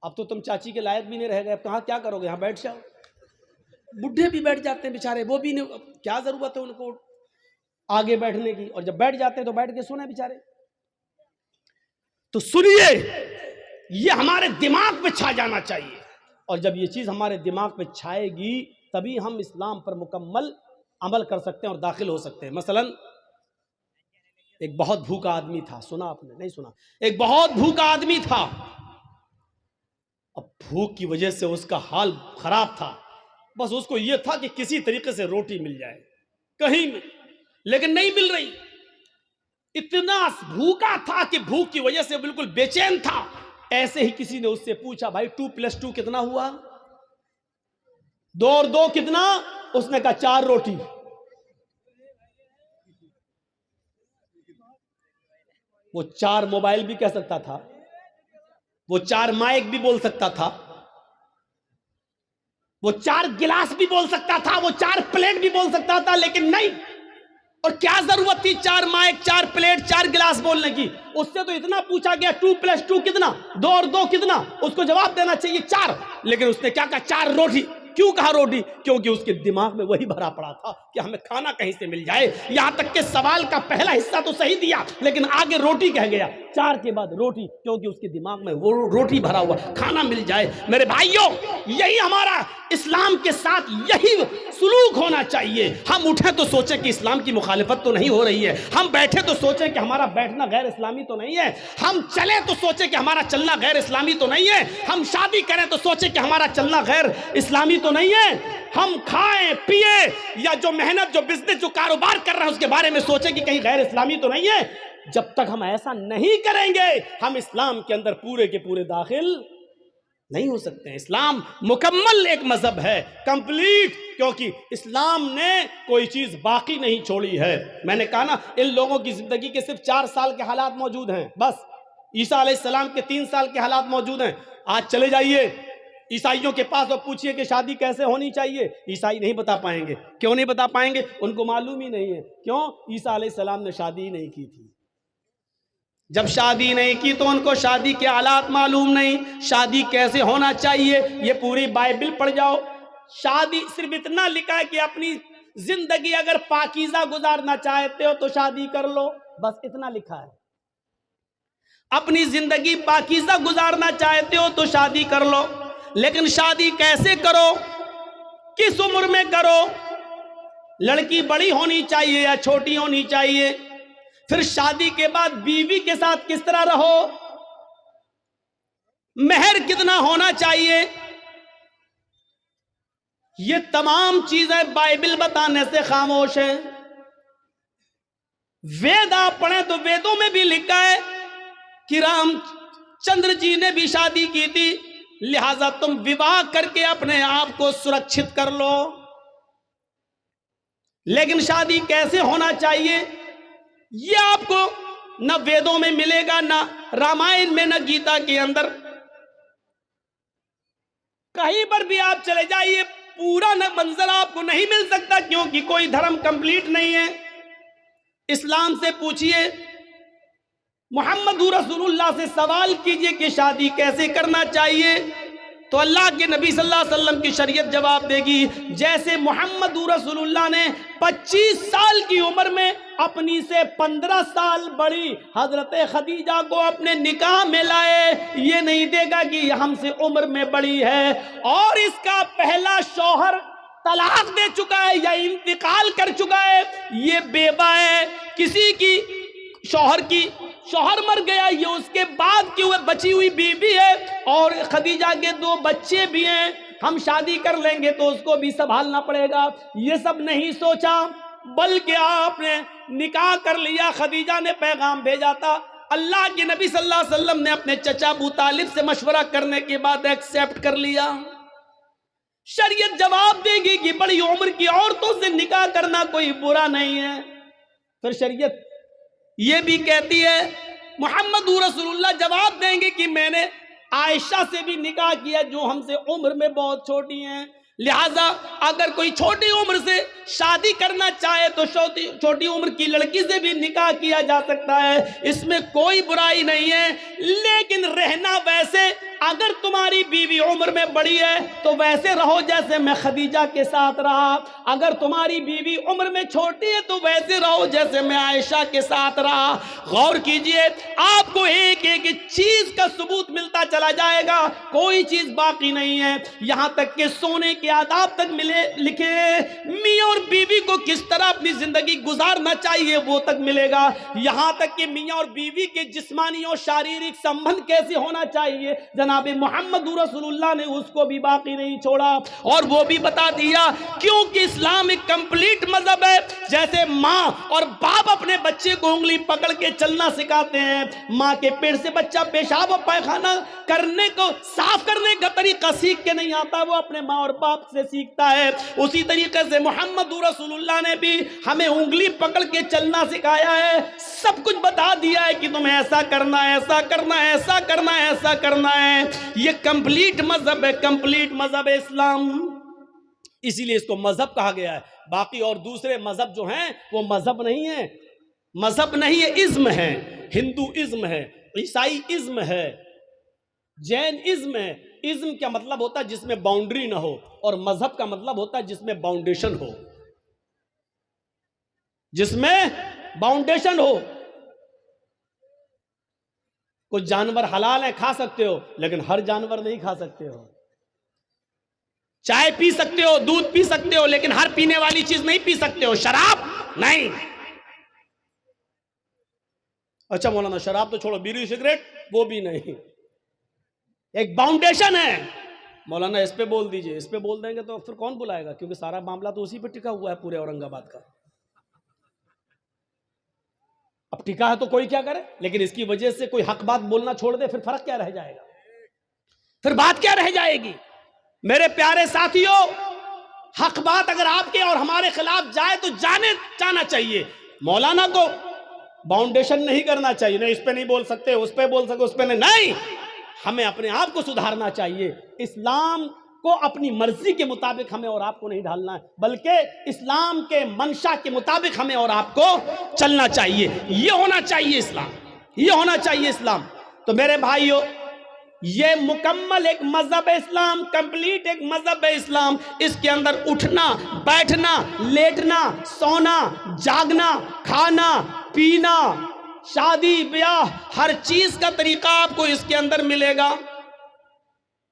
اب تو تم چاچی کے لائق بھی نہیں رہ گئے، اب کہاں کیا کرو گے، یہاں بیٹھ جاؤ۔ بڈھے بھی بیٹھ جاتے ہیں بیچارے، وہ بھی نہیں، کیا ضرورت ہے ان کو آگے بیٹھنے کی، اور جب بیٹھ جاتے ہیں تو بیٹھ کے سونے بیچارے۔ تو سنیے، یہ ہمارے دماغ پہ چھا جانا چاہیے، اور جب یہ چیز ہمارے دماغ پہ چھائے گی تبھی ہم اسلام پر مکمل عمل کر سکتے ہیں اور داخل ہو سکتے ہیں۔ مثلا ایک بہت بھوکا آدمی تھا، سنا آپ نے؟ نہیں سنا؟ ایک بہت بھوکا آدمی تھا، اب بھوک کی وجہ سے اس کا حال خراب تھا، بس اس کو یہ تھا کہ کسی طریقے سے روٹی مل جائے کہیں میں، لیکن نہیں مل رہی۔ اتنا بھوکا تھا کہ بھوک کی وجہ سے بالکل بے چین تھا۔ ایسے ہی کسی نے اس سے پوچھا، بھائی 2+2 کتنا ہوا؟ 2 اور 2 کتنا؟ اس نے کہا 4 روٹی۔ وہ 4 موبائل بھی کہہ سکتا تھا، وہ 4 مائک بھی بول سکتا تھا، وہ 4 گلاس بھی بول سکتا تھا، وہ 4 پلیٹ بھی بول سکتا تھا، لیکن نہیں۔ اور کیا ضرورت تھی 4 مائک، 4 پلیٹ، 4 گلاس بولنے کی؟ اس سے تو اتنا پوچھا گیا 2+2 کتنا، 2 اور 2 کتنا؟ اس کو جواب دینا چاہیے 4، لیکن اس نے کیا کہا 4 روٹی۔ کیوں کہا روٹی؟ کیونکہ اس کے دماغ میں وہی بھرا پڑا تھا کہ ہمیں کھانا کہیں سے مل جائے۔ یہاں تک کہ سوال کا پہلا حصہ تو صحیح دیا، لیکن آگے روٹی کہہ گیا، 4 کے بعد روٹی، کیونکہ اس کے دماغ میں وہ روٹی بھرا ہوا، کھانا مل جائے۔ میرے بھائیوں، یہی ہمارا اسلام کے ساتھ یہی سلوک ہونا چاہیے۔ ہم اٹھیں تو سوچیں کہ اسلام کی مخالفت تو نہیں ہو رہی ہے، ہم بیٹھے تو سوچیں کہ ہمارا بیٹھنا غیر اسلامی تو نہیں ہے، ہم چلیں تو سوچیں کہ ہمارا چلنا غیر اسلامی تو نہیں ہے، ہم شادی کریں تو سوچیں کہ ہمارا چلنا غیر اسلامی تو نہیں ہے، ہم کھائیں پیئیں یا جو محنت، جو بزنس، جو کاروبار کر رہے ہیں اس کے بارے میں سوچیں کہ کہیں غیر اسلامی تو نہیں ہے۔ جب تک ہم ایسا نہیں کریں گے ہم اسلام کے اندر پورے کے پورے داخل نہیں ہو سکتے ہیں۔ اسلام مکمل ایک مذہب ہے، کمپلیٹ، کیونکہ اسلام نے کوئی چیز باقی نہیں چھوڑی ہے۔ میں نے کہا نا، ان لوگوں کی زندگی کے صرف 4 سال کے حالات موجود ہیں، بس عیسیٰ علیہ السلام کے 3 سال کے حالات موجود ہیں۔ آج چلے جائیے عیسائیوں کے پاس اور پوچھئے کہ شادی کیسے ہونی چاہیے، عیسائی نہیں بتا پائیں گے۔ کیوں نہیں بتا پائیں گے؟ ان کو معلوم ہی نہیں ہے۔ کیوں؟ عیسیٰ علیہ السلام نے شادی ہی نہیں کی تھی۔ جب شادی نہیں کی تو ان کو شادی کے حالات معلوم نہیں، شادی کیسے ہونا چاہیے۔ یہ پوری بائبل پڑھ جاؤ، شادی صرف اتنا لکھا ہے کہ اپنی زندگی اگر پاکیزہ گزارنا چاہتے ہو تو شادی کر لو، بس اتنا لکھا ہے۔ اپنی زندگی پاکیزہ گزارنا چاہتے ہو تو شادی کر لو، لیکن شادی کیسے کرو، کس عمر میں کرو، لڑکی بڑی ہونی چاہیے یا چھوٹی ہونی چاہیے، پھر شادی کے بعد بیوی کے ساتھ کس طرح رہو، مہر کتنا ہونا چاہیے، یہ تمام چیزیں بائبل بتانے سے خاموش ہیں۔ وید آپ پڑھیں تو ویدوں میں بھی لکھا ہے کہ رام چندر جی نے بھی شادی کی تھی، لہذا تم وواہ کر کے اپنے آپ کو سرکشت کر لو۔ لیکن شادی کیسے ہونا چاہیے یہ آپ کو نہ ویدوں میں ملے گا، نہ رامائن میں، نہ گیتا کے اندر، کہیں پر بھی آپ چلے جائیے پورا نہ منظر آپ کو نہیں مل سکتا، کیونکہ کوئی دھرم کمپلیٹ نہیں ہے۔ اسلام سے پوچھئے، محمد رسول اللہ سے سوال کیجئے کہ شادی کیسے کرنا چاہیے، تو اللہ کے نبی صلی اللہ علیہ وسلم کی شریعت جواب دے گی جیسے محمد رسول اللہ نے 25 سال کی عمر میں اپنی سے 15 سال بڑی حضرت خدیجہ کو اپنے نکاح میں لائے، یہ نہیں دے گا کہ یہ ہم سے عمر میں بڑی ہے اور اس کا پہلا شوہر طلاق دے چکا ہے یا انتقال کر چکا ہے، یہ بیوہ ہے، کسی کی شوہر مر گیا، یہ اس کے بعد کی ہوئے بچی ہوئی بیوی ہے اور خدیجہ کے 2 بچے بھی ہیں، ہم شادی کر لیں گے تو اس کو بھی سنبھالنا پڑے گا۔ یہ سب نہیں سوچا، بلکہ آپ نے نکاح کر لیا۔ خدیجہ نے پیغام بھیجا تھا، اللہ کے نبی صلی اللہ علیہ وسلم نے اپنے چچا ابو طالب سے مشورہ کرنے کے بعد ایکسیپٹ کر لیا۔ شریعت جواب دے گی کہ بڑی عمر کی عورتوں سے نکاح کرنا کوئی برا نہیں ہے۔ پھر شریعت یہ بھی کہتی ہے، محمد رسول اللہ جواب دیں گے کہ میں نے عائشہ سے بھی نکاح کیا جو ہم سے عمر میں بہت چھوٹی ہیں، لہٰذا اگر کوئی چھوٹی عمر سے شادی کرنا چاہے تو چھوٹی عمر کی لڑکی سے بھی نکاح کیا جا سکتا ہے، اس میں کوئی برائی نہیں ہے۔ لیکن رہنا ویسے، اگر تمہاری بیوی عمر میں بڑی ہے تو ویسے رہو جیسے میں خدیجہ کے ساتھ رہا، اگر تمہاری بیوی عمر میں چھوٹی ہے تو ویسے رہو جیسے میں عائشہ کے ساتھ رہا۔ غور کیجئے، آپ کو ایک ایک چیز کا ثبوت ملتا چلا جائے گا، کوئی چیز باقی نہیں ہے، یہاں تک کہ سونے کے آداب تک لکھے، میاں اور بیوی کو کس طرح اپنی زندگی گزارنا چاہیے وہ تک ملے گا، یہاں تک کہ میاں اور بیوی کے جسمانی اور شاریرک سمبند کیسے ہونا چاہیے جناب محمد رسول اللہ نے اس کو بھی باقی نہیں چھوڑا، اور وہ بھی بتا دیا، کیونکہ اسلام ایک کمپلیٹ مذہب ہے۔ جیسے ماں اور باپ اپنے بچے کو انگلی پکڑ کے چلنا سکھاتے ہیں، ماں کے پیٹ سے بچہ پیشاب اور پائخانہ کرنے کو صاف کرنے کا طریقہ سیکھ کے نہیں آتا، وہ اپنے ماں اور باپ سے سیکھتا ہے، اسی طریقے سے محمد رسول اللہ نے بھی ہمیں انگلی پکڑ کے چلنا سکھایا ہے، سب کچھ بتا دیا ہے کہ تمہیں ایسا کرنا ہے، ایسا کرنا ہے، ایسا کرنا ہے، ایسا کرنا ہے۔ یہ کمپلیٹ مذہب ہے، کمپلیٹ مذہب اسلام، اسی لیے اس کو مذہب کہا گیا ہے۔ باقی اور دوسرے مذہب جو ہیں وہ مذہب نہیں ہے، مذہب نہیں ہے، ازم ہے، ہندو ازم ہے، عیسائی ازم ہے، جین ازم ہے۔ ازم کا مطلب ہوتا ہے جس میں باؤنڈری نہ ہو، اور مذہب کا مطلب ہوتا ہے جس میں باؤنڈیشن ہو، جس میں باؤنڈیشن ہو۔ کچھ جانور حلال ہے، کھا سکتے ہو، لیکن ہر جانور نہیں کھا سکتے ہو۔ چائے پی سکتے ہو، دودھ پی سکتے ہو، لیکن ہر پینے والی چیز نہیں پی سکتے ہو، شراب نہیں۔ اچھا مولانا شراب تو چھوڑو، بیڑی سگریٹ وہ بھی نہیں، ایک باؤنڈیشن ہے۔ مولانا اس پہ بول دیجئے، اس پہ بول دیں گے تو پھر کون بلائے گا، کیونکہ سارا معاملہ تو اسی پہ ٹکا ہوا ہے پورے اورنگ آباد کا۔ اب ٹکا ہے تو کوئی کیا کرے، لیکن اس کی وجہ سے کوئی حق بات بولنا چھوڑ دے، پھر فرق کیا رہ جائے گا، پھر بات کیا رہ جائے گی۔ میرے پیارے ساتھیوں، حق بات اگر آپ کے اور ہمارے خلاف جائے تو جانا چاہیے۔ مولانا کو باؤنڈیشن نہیں کرنا چاہیے، نہیں اس پہ نہیں بول سکتے، اس پہ بول سکتے، اس پہ نہیں، ہمیں اپنے آپ کو سدھارنا چاہیے۔ اسلام کو اپنی مرضی کے مطابق ہمیں اور آپ کو نہیں ڈھالنا ہے، بلکہ اسلام کے منشا کے مطابق ہمیں اور آپ کو چلنا چاہیے۔ یہ ہونا چاہیے اسلام، یہ ہونا چاہیے اسلام۔ تو میرے بھائیوں، یہ مکمل ایک مذہب اسلام، کمپلیٹ ایک مذہب اسلام۔ اس کے اندر اٹھنا، بیٹھنا، لیٹنا، سونا، جاگنا، کھانا، پینا، شادی بیاہ، ہر چیز کا طریقہ آپ کو اس کے اندر ملے گا۔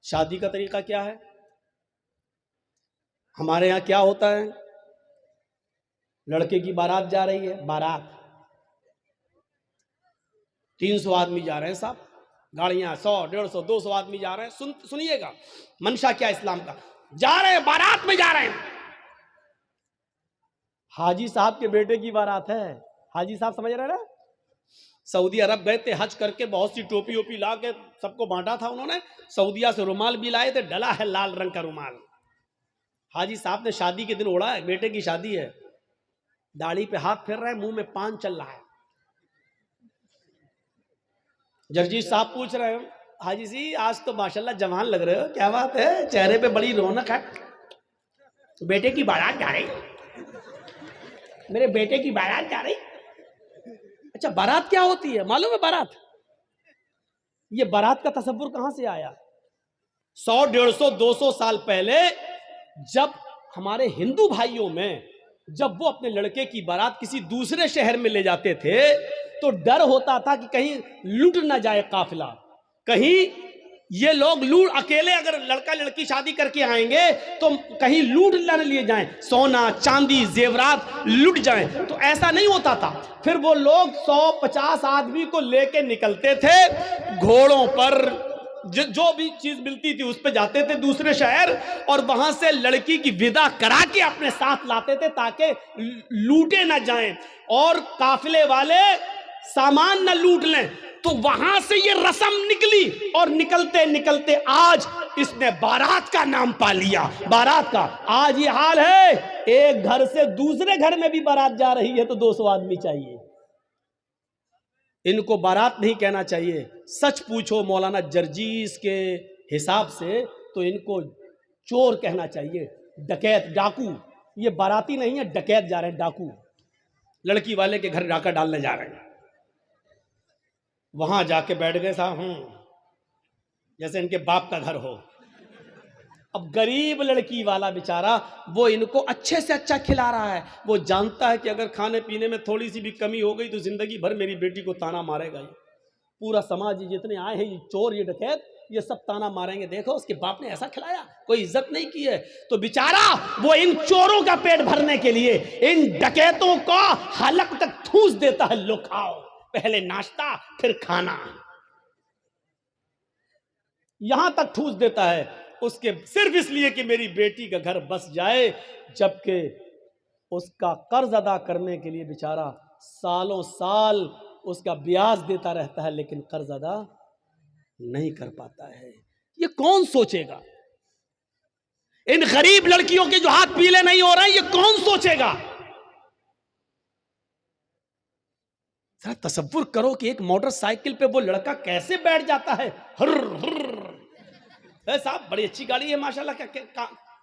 شادی کا طریقہ کیا ہے؟ ہمارے ہاں کیا ہوتا ہے؟ لڑکے کی بارات جا رہی ہے، بارات 300 آدمی جا رہے ہیں صاحب، گاڑیاں 100 150 200 آدمی جا رہے ہیں۔ سنیے گا منشا کیا اسلام کا، جا رہے ہیں بارات میں، جا رہے ہیں، حاجی صاحب کے بیٹے کی بارات ہے، حاجی صاحب سمجھ رہے نا؟ سعودی عرب گئے تھے حج کر کے, بہت سی ٹوپی ووپی لا کے سب کو بانٹا تھا انہوں نے. سعودیہ سے رومال بھی لائے تھے, ڈلا ہے لال رنگ کا رومال. حاجی صاحب نے شادی کے دن اوڑا ہے, بیٹے کی شادی ہے, داڑھی پہ ہاتھ پھیر رہے ہیں, منہ میں پان چل رہا ہے. جرجیت صاحب پوچھ رہے ہیں حاجی جی آج تو ماشاءاللہ جوان لگ رہے ہو, کیا بات ہے, چہرے پہ بڑی رونق ہے. بیٹے کی بارات جا رہی, میرے بیٹے کی بارات جا رہی. اچھا بارات کیا ہوتی ہے معلوم ہے؟ بارات, یہ بارات کا تصور کہاں سے آیا؟ 100 150 200 سال پہلے جب ہمارے ہندو بھائیوں میں جب وہ اپنے لڑکے کی بارات کسی دوسرے شہر میں لے جاتے تھے تو ڈر ہوتا تھا کہ کہیں لوٹ نہ جائے قافلہ, کہیں یہ لوگ لوٹ, اکیلے اگر لڑکا لڑکی شادی کر کے آئیں گے تو کہیں لوٹ نہ لیے جائیں, سونا چاندی زیورات لوٹ جائیں. تو ایسا نہیں ہوتا تھا. پھر وہ لوگ 150 آدمی کو لے کے نکلتے تھے گھوڑوں پر, جو بھی چیز ملتی تھی اس پہ جاتے تھے دوسرے شہر, اور وہاں سے لڑکی کی ودا کرا کے اپنے ساتھ لاتے تھے تاکہ لوٹے نہ جائیں اور قافلے والے سامان نہ لوٹ لیں. تو وہاں سے یہ رسم نکلی اور نکلتے نکلتے آج اس نے بارات کا نام پا لیا. بارات کا آج یہ حال ہے, ایک گھر سے دوسرے گھر میں بھی بارات جا رہی ہے تو 200 آدمی چاہیے. ان کو بارات نہیں کہنا چاہیے. سچ پوچھو مولانا جرجیس کے حساب سے تو ان کو چور کہنا چاہیے, ڈکیت, ڈاکو. یہ باراتی نہیں ہے, ڈکیت جا رہے ہیں, ڈاکو. لڑکی والے کے گھر ڈاکہ ڈالنے جا رہے ہیں. وہاں جا کے بیٹھ گئے صاحب, جیسے ان کے باپ کا گھر ہو. اب غریب لڑکی والا بیچارہ وہ ان کو اچھے سے اچھا کھلا رہا ہے. وہ جانتا ہے کہ اگر کھانے پینے میں تھوڑی سی بھی کمی ہو گئی تو زندگی بھر میری بیٹی کو تانا مارے گا. یہ پورا سماج جتنے آئے ہیں, یہ چور, یہ ڈکیت, یہ سب تانا ماریں گے, دیکھو اس کے باپ نے ایسا کھلایا, کوئی عزت نہیں کی ہے. تو بیچارہ وہ ان چوروں کا پیٹ بھرنے کے لیے ان ڈکیتوں کو حلق تک ٹھوس دیتا ہے, لو کھاؤ, پہلے ناشتہ پھر کھانا, یہاں تک ٹھوس دیتا ہے اس کے صرف اس لیے کہ میری بیٹی کا گھر بس جائے. جبکہ اس کا قرض ادا کرنے کے لیے بیچارہ سالوں سال اس کا بیاج دیتا رہتا ہے لیکن قرض ادا نہیں کر پاتا ہے. یہ کون سوچے گا؟ ان غریب لڑکیوں کے جو ہاتھ پیلے نہیں ہو رہے ہیں یہ کون سوچے گا؟ ذرا تصور کرو کہ ایک موٹر سائیکل پہ وہ لڑکا کیسے بیٹھ جاتا ہے. ہر صاحب بڑی اچھی گاڑی ہے ماشاءاللہ,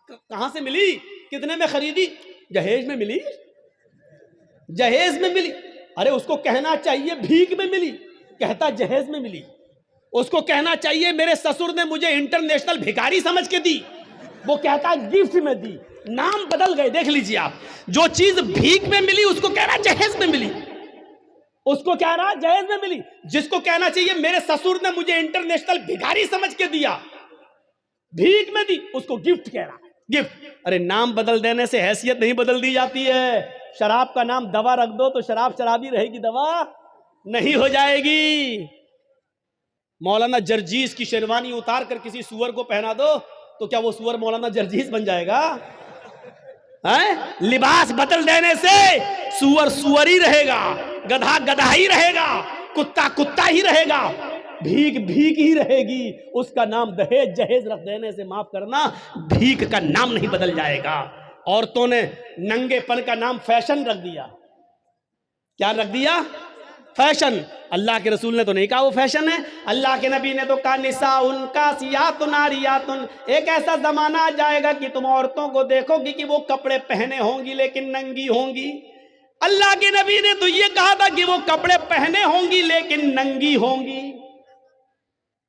کہاں سے ملی, کتنے میں خریدی؟ جہیز میں ملی, جہیز میں ملی. ارے اس کو کہنا چاہیے بھیک میں ملی, کہتا جہیز میں ملی. اس کو کہنا چاہیے میرے سسر نے مجھے انٹرنیشنل بھکاری سمجھ کے دی, وہ کہتا گفٹ میں دی. نام بدل گئے, دیکھ لیجئے آپ. جو چیز بھیک میں ملی اس کو کہنا جہیز میں ملی, اس کو کہہ رہا جہیز میں ملی. جس کو کہنا چاہیے میرے سسر نے مجھے انٹرنیشنل بھکاری سمجھ کے دیا, بھیک میں دی, اس کو گفٹ کہہ رہا, گفٹ. ارے نام بدل دینے سے حیثیت نہیں بدل دی جاتی ہے. شراب کا نام دوا رکھ دو تو شراب شرابی رہے گی, دوا نہیں ہو جائے گی. مولانا جرجیس کی شیروانی اتار کر کسی سور کو پہنا دو تو کیا وہ سور مولانا جرجیس بن جائے گا؟ لباس بدل دینے سے سور سور ہی رہے گا, گدھا گدھا ہی رہے گا, کتا کتا ہی رہے گا, بھیک بھیک ہی رہے گی. اس کا نام دہیج جہیز رکھ دینے سے معاف کرنا, بھیک کا نام نہیں بدل جائے گا. عورتوں نے ننگے پن کا نام فیشن رکھ دیا. کیا رکھ دیا؟ فیشن. اللہ کے رسول نے تو نہیں کہا وہ فیشن ہے, اللہ کے نبی نے تو کہا نساء کاسیات عاریات. ایک ایسا زمانہ آ جائے گا کہ تم عورتوں کو دیکھو گی کہ وہ کپڑے پہنے ہوں گی لیکن ننگی ہوں گی. اللہ کے نبی نے تو یہ کہا تھا کہ وہ کپڑے پہنے ہوں گی لیکن ننگی ہوں گی.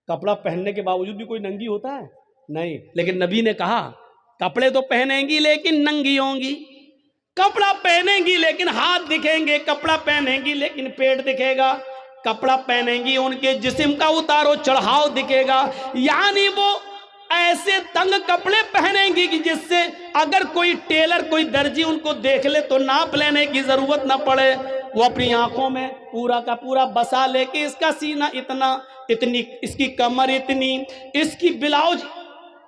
کپڑا پہننے کے باوجود بھی کوئی ننگی ہوتا ہے؟ نہیں. لیکن نبی نے کہا کپڑے تو پہنیں گی لیکن ننگی ہوں گی. کپڑا پہنیں گی لیکن ہاتھ دکھیں گے, کپڑا پہنیں گی لیکن پیٹ دکھے گا, کپڑا پہنیں گی ان کے جسم کا اتارو چڑھاؤ دکھے گا. یعنی وہ ایسے تنگ کپڑے پہنیں گی کہ جس سے اگر کوئی ٹیلر کوئی درجی ان کو دیکھ لے تو ناپ لینے کی ضرورت نہ پڑے. وہ اپنی آنکھوں میں پورا کا پورا بسا لے کے اس کا سینہ اتنا, اتنی اس کی کمر اتنی, اس کی بلاؤز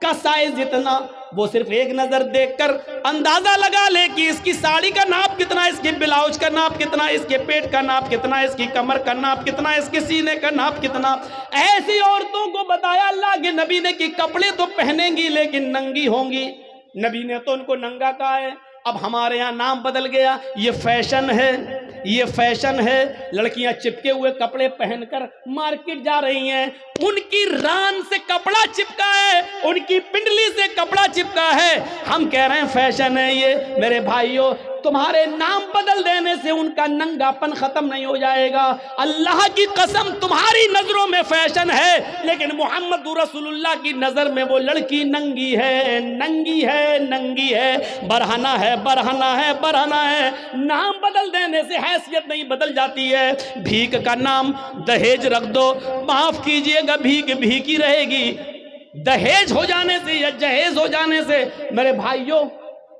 کا سائز اتنا، وہ صرف ایک نظر دیکھ کر اندازہ لگا لے کہ اس کی ساڑی کا ناپ کتنا، اس کی بلاؤز کا ناپ کتنا، اس کے پیٹ کا ناپ کتنا، اس کی کمر کا ناپ کتنا، اس کے سینے کا ناپ کتنا۔ ایسی عورتوں کو بتایا اللہ کے نبی نے کہ کپڑے تو پہنیں گی لیکن ننگی ہوں گی۔ نبی نے تو ان کو ننگا کہا ہے۔ اب ہمارے ہاں نام بدل گیا، یہ فیشن ہے، یہ فیشن ہے۔ لڑکیاں چپکے ہوئے کپڑے پہن کر مارکیٹ جا رہی ہیں، ان کی ران سے کپڑا چپکا ہے، ان کی پنڈلی سے کپڑا چپکا ہے۔ ہم کہہ رہے ہیں فیشن ہے یہ۔ میرے بھائیوں، تمہارے نام بدل دینے سے ان کا ننگا پن ختم نہیں ہو جائے گا۔ اللہ کی قسم تمہاری نظروں میں فیشن ہے، لیکن محمد رسول اللہ کی نظر میں وہ لڑکی ننگی ہے، ننگی ہے، ننگی ہے، برہنہ ہے، برہنہ ہے، برہنہ ہے۔ نام بدل دینے سے حیثیت نہیں بدل جاتی ہے۔ بھیک کا نام دہیج رکھ دو، معاف کیجئے گا، بھیک بھیک ہی رہے گی۔ دہیج ہو جانے سے یا جہیز ہو جانے سے میرے بھائیوں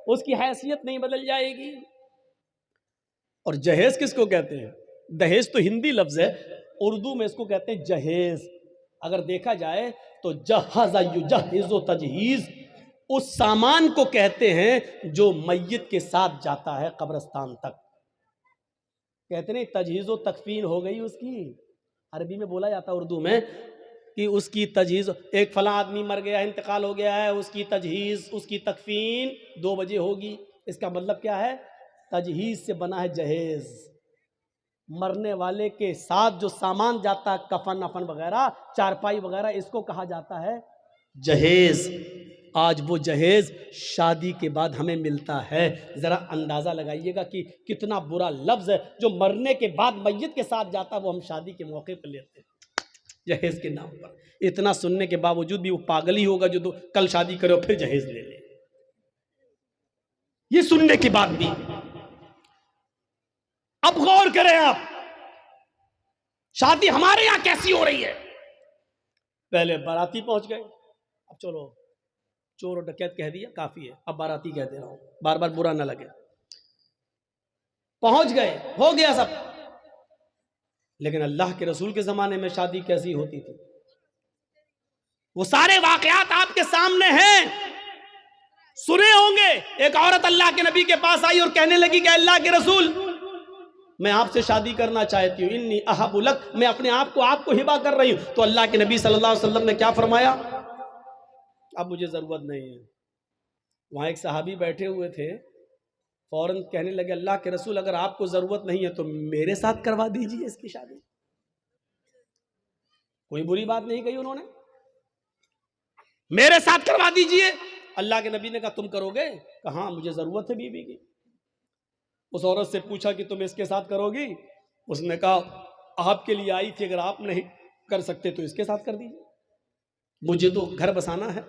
اس کی حیثیت نہیں بدل جائے گی۔ اور جہیز کس کو کہتے ہیں؟ دہیج تو ہندی لفظ ہے، اردو میں اس کو کہتے ہیں جہیز۔ اگر دیکھا جائے تو جہز یجہز و تجہیز اس سامان کو کہتے ہیں جو میت کے ساتھ جاتا ہے قبرستان تک۔ کہتے ہیں تجہیز و تکفین ہو گئی اس کی، عربی میں بولا جاتا ہے، اردو میں، کہ اس کی تجہیز، ایک فلاں آدمی مر گیا، انتقال ہو گیا ہے، اس کی تجہیز، اس کی تکفین 2 بجے ہوگی۔ اس کا مطلب کیا ہے؟ تجہیز سے بنا ہے جہیز۔ مرنے والے کے ساتھ جو سامان جاتا ہے، کفن افن وغیرہ، چارپائی وغیرہ، اس کو کہا جاتا ہے جہیز۔ آج وہ جہیز شادی کے بعد ہمیں ملتا ہے۔ ذرا اندازہ لگائیے گا کہ کتنا برا لفظ ہے جو مرنے کے بعد میت کے ساتھ جاتا ہے، وہ ہم شادی کے موقع پر لیتے ہیں جہیز کے نام پر۔ اتنا سننے کے باوجود بھی وہ پاگل ہی ہوگا جو کل شادی کرے اور پھر جہیز لے لے۔ یہ سننے کے بعد بھی اب غور کریں آپ، شادی ہمارے یہاں کیسی ہو رہی ہے؟ پہلے باراتی پہنچ گئے، اب چلو چور اور ڈکیت کہہ دیا کافی ہے، اب باراتی کہہ دے رہا ہوں، بار بار برا نہ لگے۔ پہنچ گئے، ہو گیا سب۔ لیکن اللہ کے رسول کے زمانے میں شادی کیسی ہوتی تھی؟ وہ سارے واقعات آپ کے سامنے ہیں، سنے ہوں گے۔ ایک عورت اللہ کے نبی کے پاس آئی اور کہنے لگی کہ اللہ کے رسول، میں آپ سے شادی کرنا چاہتی ہوں، انی احب لک، میں اپنے آپ کو ہبہ کر رہی ہوں۔ تو اللہ کے نبی صلی اللہ علیہ وسلم نے کیا فرمایا؟ اب مجھے ضرورت نہیں ہے۔ وہاں ایک صحابی بیٹھے ہوئے تھے، فوراً کہنے لگے اللہ کے رسول اگر آپ کو ضرورت نہیں ہے تو میرے ساتھ کروا دیجئے اس کی شادی۔ کوئی بری بات نہیں کہی انہوں نے، میرے ساتھ کروا دیجئے۔ اللہ کے نبی نے کہا تم کرو گے؟ کہا مجھے ضرورت ہے بیوی کی۔ اس عورت سے پوچھا کہ تم اس کے ساتھ کرو گی؟ اس نے کہا آپ کے لیے آئی تھی، اگر آپ نہیں کر سکتے تو اس کے ساتھ کر دیجئے، مجھے تو گھر بسانا ہے۔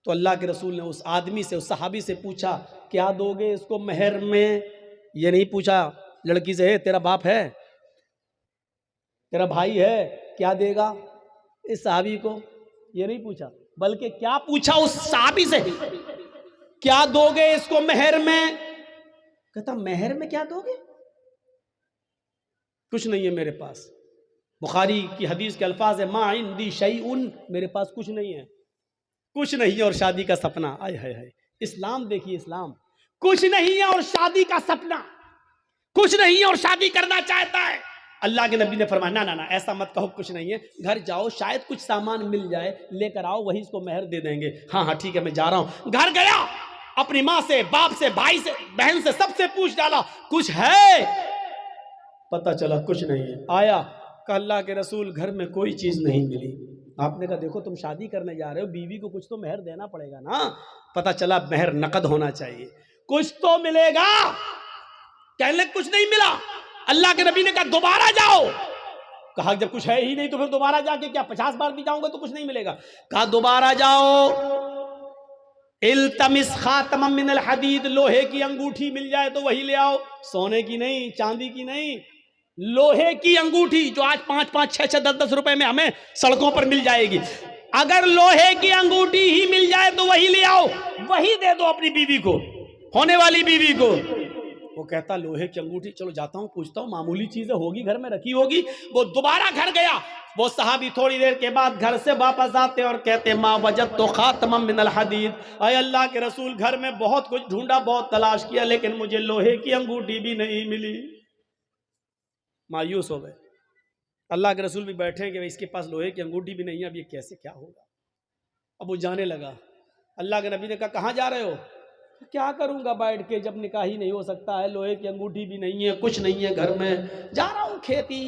تو اللہ کے رسول نے اس آدمی سے، اس صحابی سے پوچھا کیا دو گے اس کو مہر میں؟ یہ نہیں پوچھا لڑکی سے تیرا باپ ہے، تیرا بھائی ہے، کیا دے گا اس صحابی کو؟ یہ نہیں پوچھا، بلکہ کیا پوچھا اس صحابی سے، کیا دو گے اس کو مہر میں؟ کہتا مہر میں کیا دو گے؟ کچھ نہیں ہے میرے پاس۔ بخاری کی حدیث کے الفاظ ہے ما عندی شیء، میرے پاس کچھ نہیں ہے، کچھ نہیں ہے اور شادی کا سپنا۔ آئے ہائے ہائے، اسلام دیکھیے، اسلام کچھ نہیں ہے اور شادی کا سپنا، کچھ نہیں ہے اور شادی کرنا چاہتا ہے۔ اللہ کے نبی نے فرمایا نہ ایسا مت کہو، کچھ نہیں ہے، گھر جاؤ شاید کچھ سامان مل جائے، لے کر آؤ، وہی اس کو مہر دے دیں گے۔ ہاں ٹھیک ہے میں جا رہا ہوں۔ گھر گیا، اپنی ماں سے، باپ سے، بھائی سے، بہن سے، سب سے پوچھ ڈالا کچھ ہے؟ پتہ چلا کچھ نہیں ہے۔ آیا کہ اللہ کے رسول گھر میں کوئی چیز نہیں ملی۔ آپ نے کہا دیکھو تم شادی کرنے جا رہے ہو، بیوی کو کچھ تو مہر دینا پڑے گا نا۔ پتہ چلا مہر نقد ہونا چاہیے، کچھ تو ملے گا۔ کہنے لگے کچھ نہیں ملا۔ اللہ کے نبی نے کہا دوبارہ جاؤ۔ کہا جب کچھ ہے ہی نہیں تو پھر دوبارہ جا کے کیا 50 بار بھی جاؤں گا تو کچھ نہیں ملے گا؟ کہا دوبارہ جاؤ، التمس خاتما من الحدید، لوہے کی انگوٹھی مل جائے تو وہی لے آؤ، سونے کی نہیں، چاندی کی نہیں، لوہے کی انگوٹھی جو آج 5-5, 6-6, 10-10 روپے میں ہمیں سڑکوں پر مل جائے گی۔ اگر لوہے کی انگوٹھی ہی مل جائے تو وہی لے آؤ، وہی دے دو اپنی بیوی کو، ہونے والی بیوی کو۔ وہ کہتا لوہے کی انگوٹھی، چلو جاتا ہوں پوچھتا ہوں، معمولی چیزیں ہوگی گھر میں رکھی ہوگی۔ وہ دوبارہ گھر گیا، وہ صحابی تھوڑی دیر کے بعد گھر سے واپس آتے اور کہتے ما وجدت خاتما من الحدید، اے اللہ کے رسول گھر میں بہت کچھ ڈھونڈا، بہت تلاش کیا، لیکن مجھے لوہے کی انگوٹھی بھی نہیں ملی۔ مایوس ہو گئے۔ اللہ کے رسول بھی بیٹھے کہ اس کے پاس لوہے کی انگوٹھی بھی نہیں ہے، اب یہ کیسے کیا ہوگا؟ اب وہ جانے لگا۔ اللہ کے نبی نے کہا کہاں جا رہے ہو؟ کیا کروں گا بیٹھ کے، جب نکاح ہی نہیں ہو سکتا ہے، لوہے کی انگوٹھی بھی نہیں ہے، کچھ نہیں ہے گھر میں، جا رہا ہوں کھیتی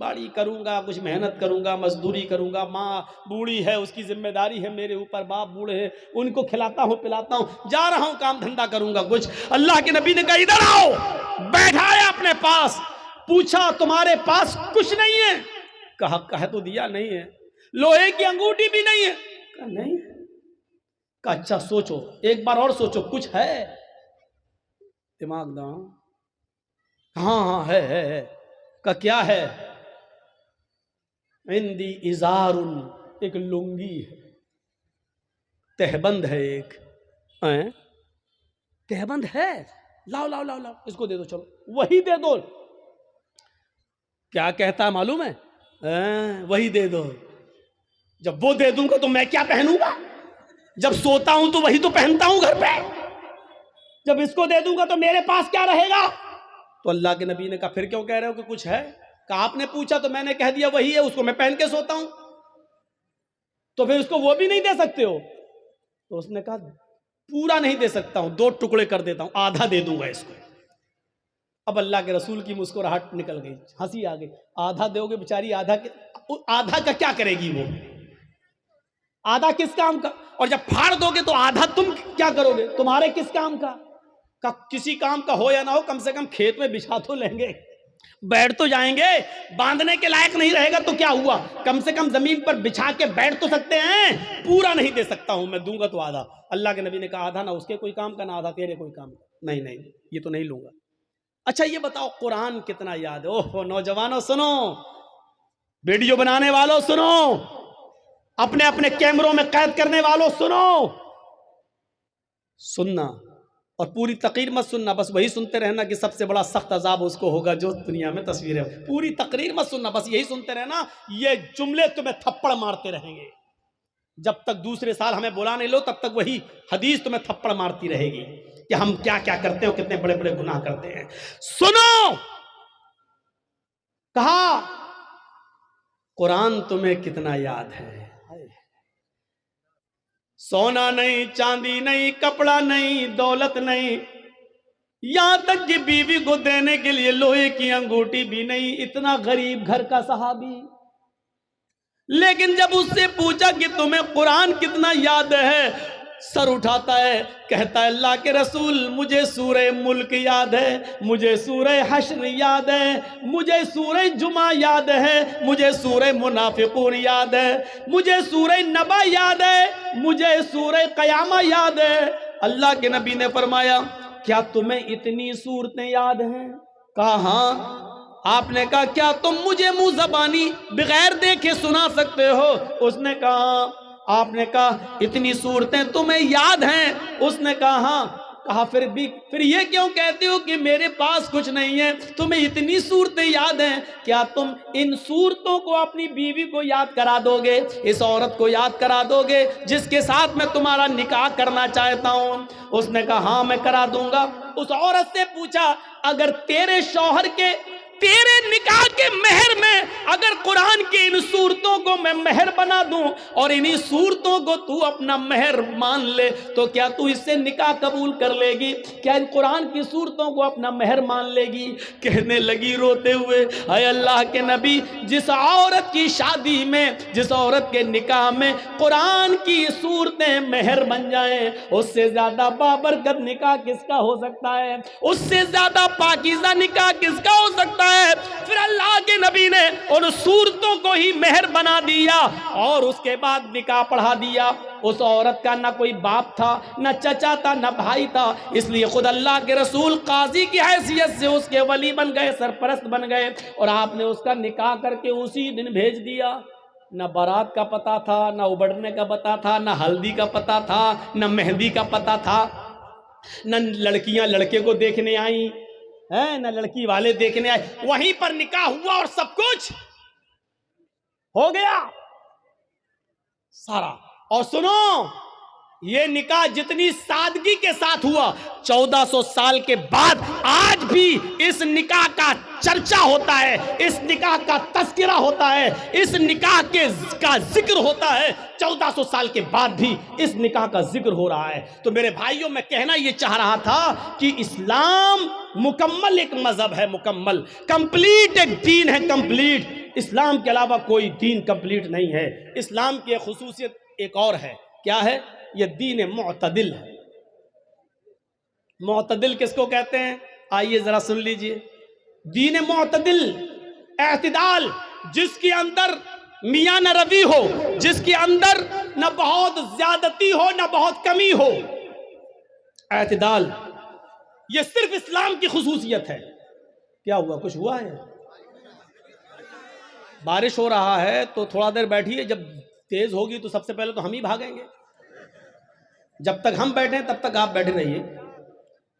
باڑی کروں گا، کچھ محنت کروں گا، مزدوری کروں گا، ماں بوڑھی ہے اس کی ذمہ داری ہے میرے اوپر، باپ بوڑھے ہیں ان کو کھلاتا ہوں پلاتا ہوں، جا رہا ہوں کام دھندا کروں گا کچھ۔ اللہ کے نبی نے کہا ادھر آؤ، بیٹھایا اپنے پاس، پوچھا تمہارے پاس کچھ نہیں ہے؟ کہا تو دیا نہیں ہے۔ لوہے کی انگوٹھی بھی نہیں ہے؟ کہا نہیں ہے۔ کہا اچھا سوچو، ایک بار اور سوچو، کچھ ہے؟ دماغ داں، ہاں ہے۔ کہا کیا ہے؟ عندی ازار، ایک لنگی ہے، تہبند ہے، ایک تہبند ہے، لاؤ اس کو دے دو، چلو وہی دے دو۔ کیا کہتا ہے معلوم ہے؟ وہی دے دو۔ جب وہ دے دوں گا تو میں کیا پہنوں گا؟ جب سوتا ہوں تو وہی تو پہنتا ہوں گھر پہ، جب اس کو دے دوں گا تو میرے پاس کیا رہے گا؟ تو اللہ کے نبی نے کہا پھر کیوں کہہ رہے ہو کہ کچھ ہے؟ کہا آپ نے پوچھا تو میں نے کہہ دیا وہی ہے، اس کو میں پہن کے سوتا ہوں، تو پھر اس کو وہ بھی نہیں دے سکتے ہو؟ تو اس نے کہا پورا نہیں دے سکتا ہوں، 2 ٹکڑے کر دیتا ہوں، آدھا دے دوں گا اس کو۔ اب اللہ کے رسول کی مسکراہٹ نکل گئی، ہنسی آ گئی۔ آدھا دو گے بیچاری، آدھا کا کیا کرے گی وہ؟ آدھا کس کام کا؟ اور جب پھاڑ دو گے تو آدھا تم کیا کرو گے؟ تمہارے کس کام کا؟ کسی کام کا ہو یا نہ ہو، کم سے کم کھیت میں بچھا تو لیں گے، بیٹھ تو جائیں گے۔ باندھنے کے لائق نہیں رہے گا تو کیا ہوا، کم سے کم زمین پر بچھا کے بیٹھ تو سکتے ہیں۔ پورا نہیں دے سکتا ہوں میں، دوں گا تو آدھا۔ اللہ کے نبی نے کہا آدھا نہ اس کے کوئی کام کا، نہ آدھا تیرے کوئی کام کا۔ نہیں یہ تو نہیں لوں گا۔ اچھا یہ بتاؤ قرآن کتنا یاد ہے؟ اوہ نوجوانوں سنو، ویڈیو بنانے والوں سنو، اپنے اپنے کیمروں میں قید کرنے والوں سنو، سننا اور پوری تقریر مت سننا، بس وہی سنتے رہنا کہ سب سے بڑا سخت عذاب اس کو ہوگا جو دنیا میں تصویر ہے۔ پوری تقریر مت سننا، بس یہی سنتے رہنا، یہ جملے تمہیں تھپڑ مارتے رہیں گے جب تک دوسرے سال ہمیں بلا نہیں لو، تب تک وہی حدیث تمہیں تھپڑ مارتی رہے گی کہ ہم کیا کیا کرتے ہیں، کتنے بڑے بڑے گناہ کرتے ہیں۔ سنو، کہا قرآن تمہیں کتنا یاد ہے؟ سونا نہیں، چاندی نہیں، کپڑا نہیں، دولت نہیں، یہاں تک کہ بیوی کو دینے کے لیے لوہے کی انگوٹھی بھی نہیں۔ اتنا غریب گھر کا صحابی، لیکن جب اس سے پوچھا کہ تمہیں قرآن کتنا یاد ہے، سر اٹھاتا ہے، کہتا ہے اللہ کے رسول مجھے سورہ ملک یاد ہے، مجھے سورہ حشر یاد ہے، مجھے سورہ جمعہ یاد ہے، مجھے سورہ منافقون یاد ہے، مجھے سورہ نبا یاد ہے، مجھے سورہ قیامہ یاد ہے۔ اللہ کے نبی نے فرمایا کیا تمہیں اتنی صورتیں یاد ہیں؟ کہا ہاں۔ آپ نے کہا کیا تم مجھے منہ زبانی بغیر دیکھے سنا سکتے ہو؟ اس نے کہا۔ آپ نے کہا اتنی صورتیں تمہیں یاد ہیں؟ اس نے کہا ہاں۔ کہا پھر یہ کیوں کہتے ہو کہ میرے پاس کچھ نہیں ہے؟ تمہیں اتنی صورتیں یاد ہیں، کیا تم ان صورتوں کو اپنی بیوی کو یاد کرا دو گے، اس عورت کو یاد کرا دو گے جس کے ساتھ میں تمہارا نکاح کرنا چاہتا ہوں؟ اس نے کہا ہاں میں کرا دوں گا۔ اس عورت سے پوچھا اگر تیرے شوہر کے تیرے نکاح کے مہر میں اگر قرآن کی ان صورتوں کو میں مہر بنا دوں اور انہی صورتوں کو تو اپنا مہر مان لے تو کیا تو اس سے نکاح قبول کر لے گی؟ کیا ان قرآن کی صورتوں کو اپنا مہر مان لے گی؟ کہنے لگی روتے ہوئے اے اللہ کے نبی، جس عورت کی شادی میں، جس عورت کے نکاح میں قرآن کی صورتیں مہر بن جائیں، اس سے زیادہ بابرکت نکاح کس کا ہو سکتا ہے؟ اس سے زیادہ پاکیزہ نکاح کس کا ہو سکتا ہے؟ پھر اللہ کے نبی نے ان صورتوں کو ہی مہر بنا دیا اور اس کے بعد نکاح پڑھا دیا۔ اس عورت کا نہ کوئی باپ تھا، نہ چچا تھا، نہ بھائی تھا، اس لیے خود اللہ کے رسول قاضی کی حیثیت سے اس کے ولی بن گئے، سرپرست بن گئے، اور آپ نے اس کا نکاح کر کے اسی دن بھیج دیا۔ نہ بارات کا پتہ تھا، نہ ابڑنے کا پتہ تھا، نہ ہلدی کا پتہ تھا، نہ مہندی کا پتہ تھا، نہ لڑکیاں لڑکے کو دیکھنے آئیں، ہے نہ لڑکی والے دیکھنے آئے, وہیں پر نکاح ہوا اور سب کچھ ہو گیا سارا. اور سنو, یہ نکاح جتنی سادگی کے ساتھ ہوا, 1400 سال کے بعد آج بھی اس نکاح کا چرچا ہوتا ہے, اس نکاح کا تذکرہ ہوتا ہے, اس نکاح کا ذکر ہوتا ہے. 1400 سال کے بعد بھی اس نکاح کا ذکر ہو رہا ہے. تو میرے بھائیوں, میں کہنا یہ چاہ رہا تھا کہ اسلام مکمل ایک مذہب ہے, مکمل کمپلیٹ ایک دین ہے, کمپلیٹ. اسلام کے علاوہ کوئی دین کمپلیٹ نہیں ہے. اسلام کی خصوصیت ایک اور ہے. کیا ہے؟ یہ دین معتدل ہے. معتدل کس کو کہتے ہیں؟ آئیے ذرا سن لیجئے. دین معتدل, اعتدال, جس کے اندر میاں نہ روی ہو, جس کے اندر نہ بہت زیادتی ہو نہ بہت کمی ہو. اعتدال, یہ صرف اسلام کی خصوصیت ہے. کیا ہوا؟ کچھ ہوا ہے؟ بارش ہو رہا ہے تو تھوڑا دیر بیٹھیے, جب تیز ہوگی تو سب سے پہلے تو ہم ہی بھاگیں گے. جب تک ہم بیٹھیں تب تک آپ بیٹھے رہیے.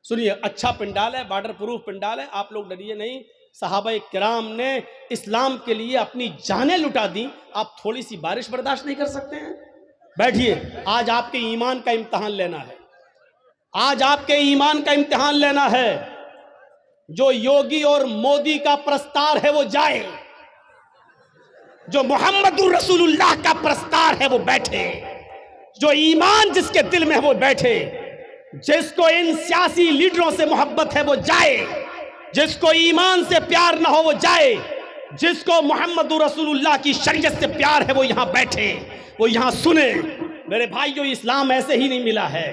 سنیے, اچھا پنڈال ہے, واٹر پروف پنڈال ہے, آپ لوگ ڈریے نہیں. صحابہ کرام نے اسلام کے لیے اپنی جانیں لٹا دی. آپ تھوڑی سی بارش برداشت نہیں کر سکتے ہیں؟ بیٹھیے, آج آپ کے ایمان کا امتحان لینا ہے. آج آپ کے ایمان کا امتحان لینا ہے. جو یوگی اور مودی کا پرستار ہے وہ جائے, جو محمد رسول اللہ کا پرستار ہے وہ بیٹھے, جو ایمان جس کے دل میں ہے وہ بیٹھے, جس کو ان سیاسی لیڈروں سے محبت ہے وہ جائے, جس کو ایمان سے پیار نہ ہو وہ جائے, جس کو محمد رسول اللہ کی شریعت سے پیار ہے وہ یہاں بیٹھے, وہ یہاں سنے. میرے بھائیو, اسلام ایسے ہی نہیں ملا ہے,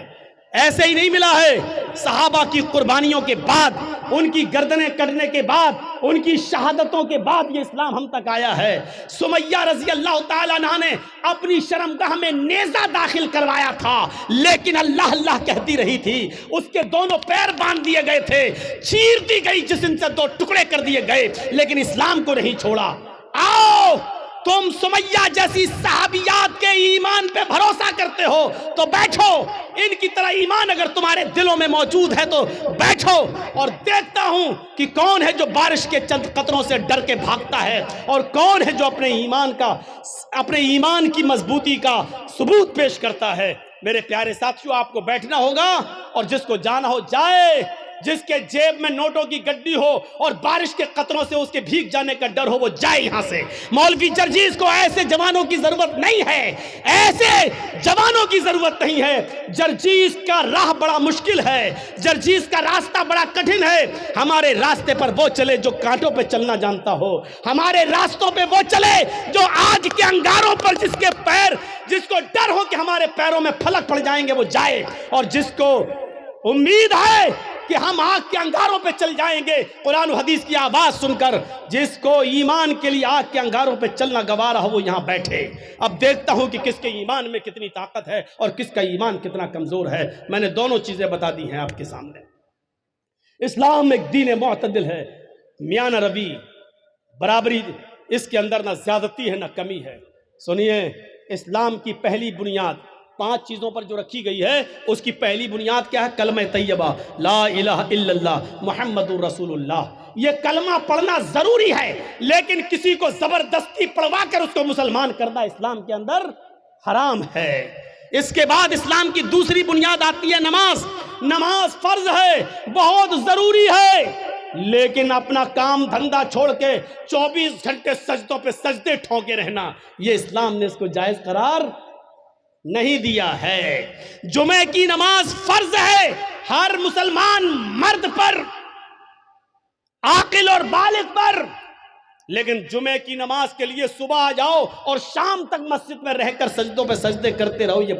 ایسے ہی نہیں ملا ہے. صحابہ کی قربانیوں کے بعد, ان کی گردنیں کٹنے کے بعد, ان کی شہادتوں کے بعد یہ اسلام ہم تک آیا ہے. سمیہ رضی اللہ تعالیٰ عنہ نے اپنی شرمگاہ میں نیزہ داخل کروایا تھا, لیکن اللہ اللہ کہتی رہی تھی. اس کے دونوں پیر باندھ دیے گئے تھے, چیر دی گئی, جسم سے 2 ٹکڑے کر دیے گئے, لیکن اسلام کو نہیں چھوڑا. آؤ, تم سمیہ جیسی صحابیات کے ایمان پہ بھروسہ کرتے ہو تو بیٹھو. ان کی طرح ایمان اگر تمہارے دلوں میں موجود ہے تو بیٹھو, اور دیکھتا ہوں کہ کون ہے جو بارش کے چند قطروں سے ڈر کے بھاگتا ہے, اور کون ہے جو اپنے ایمان کی مضبوطی کا ثبوت پیش کرتا ہے. میرے پیارے ساتھیوں, آپ کو بیٹھنا ہوگا, اور جس کو جانا ہو جائے. جس کے جیب میں نوٹوں کی گڈی ہو اور بارش کے قطروں سے اس کے بھیگ جانے کا ڈر ہو وہ جائے یہاں سے. مولوی جرجیز کو ایسے جوانوں کی ضرورت نہیں ہے, ایسے جوانوں کی ضرورت نہیں ہے. جرجیز کا راہ بڑا مشکل ہے, جرجیز کا راستہ بڑا کٹھن ہے. ہمارے راستے پر وہ چلے جو کانٹوں پہ چلنا جانتا ہو, ہمارے راستوں پہ وہ چلے جو آگ کے انگاروں پر جس کو ڈر ہو کہ ہمارے پیروں میں پھلک پڑ جائیں گے وہ جائے, اور جس کو امید ہے کہ ہم آگ کے انگاروں پہ چل جائیں گے قرآن و حدیث کی آواز سن کر, جس کو ایمان کے لیے آگ کے انگاروں پہ چلنا گوارا ہو وہ یہاں بیٹھے. اب دیکھتا ہوں کہ کس کے ایمان میں کتنی طاقت ہے اور کس کا ایمان کتنا کمزور ہے. میں نے دونوں چیزیں بتا دی ہیں آپ کے سامنے. اسلام ایک دین معتدل ہے, میاں نہ روی, برابری, اس کے اندر نہ زیادتی ہے نہ کمی ہے. سنیے, اسلام کی پہلی بنیاد 5 چیزوں پر جو رکھی گئی ہے, اس کی پہلی بنیاد کیا ہے؟ کلمہ طیبہ, لا الہ الا اللہ محمد رسول اللہ. یہ کلمہ پڑھنا ضروری ہے, لیکن کسی کو زبردستی پڑھوا کر اس کو مسلمان کرنا اسلام کے اندر حرام ہے. اس کے بعد اسلام کی دوسری بنیاد آتی ہے نماز. نماز فرض ہے, بہت ضروری ہے, لیکن اپنا کام دھندا چھوڑ کے 24 گھنٹے سجدوں پہ سجدے ٹھونکے رہنا, یہ اسلام نے اس کو جائز قرار نہیں دیا ہے. جمعہ کی نماز فرض ہے ہر مسلمان مرد پر, عاقل اور بالغ پر, لیکن جمعہ کی نماز کے لیے صبح آ جاؤ اور شام تک مسجد میں رہ کر سجدوں پہ سجدے کرتے رہو, یہ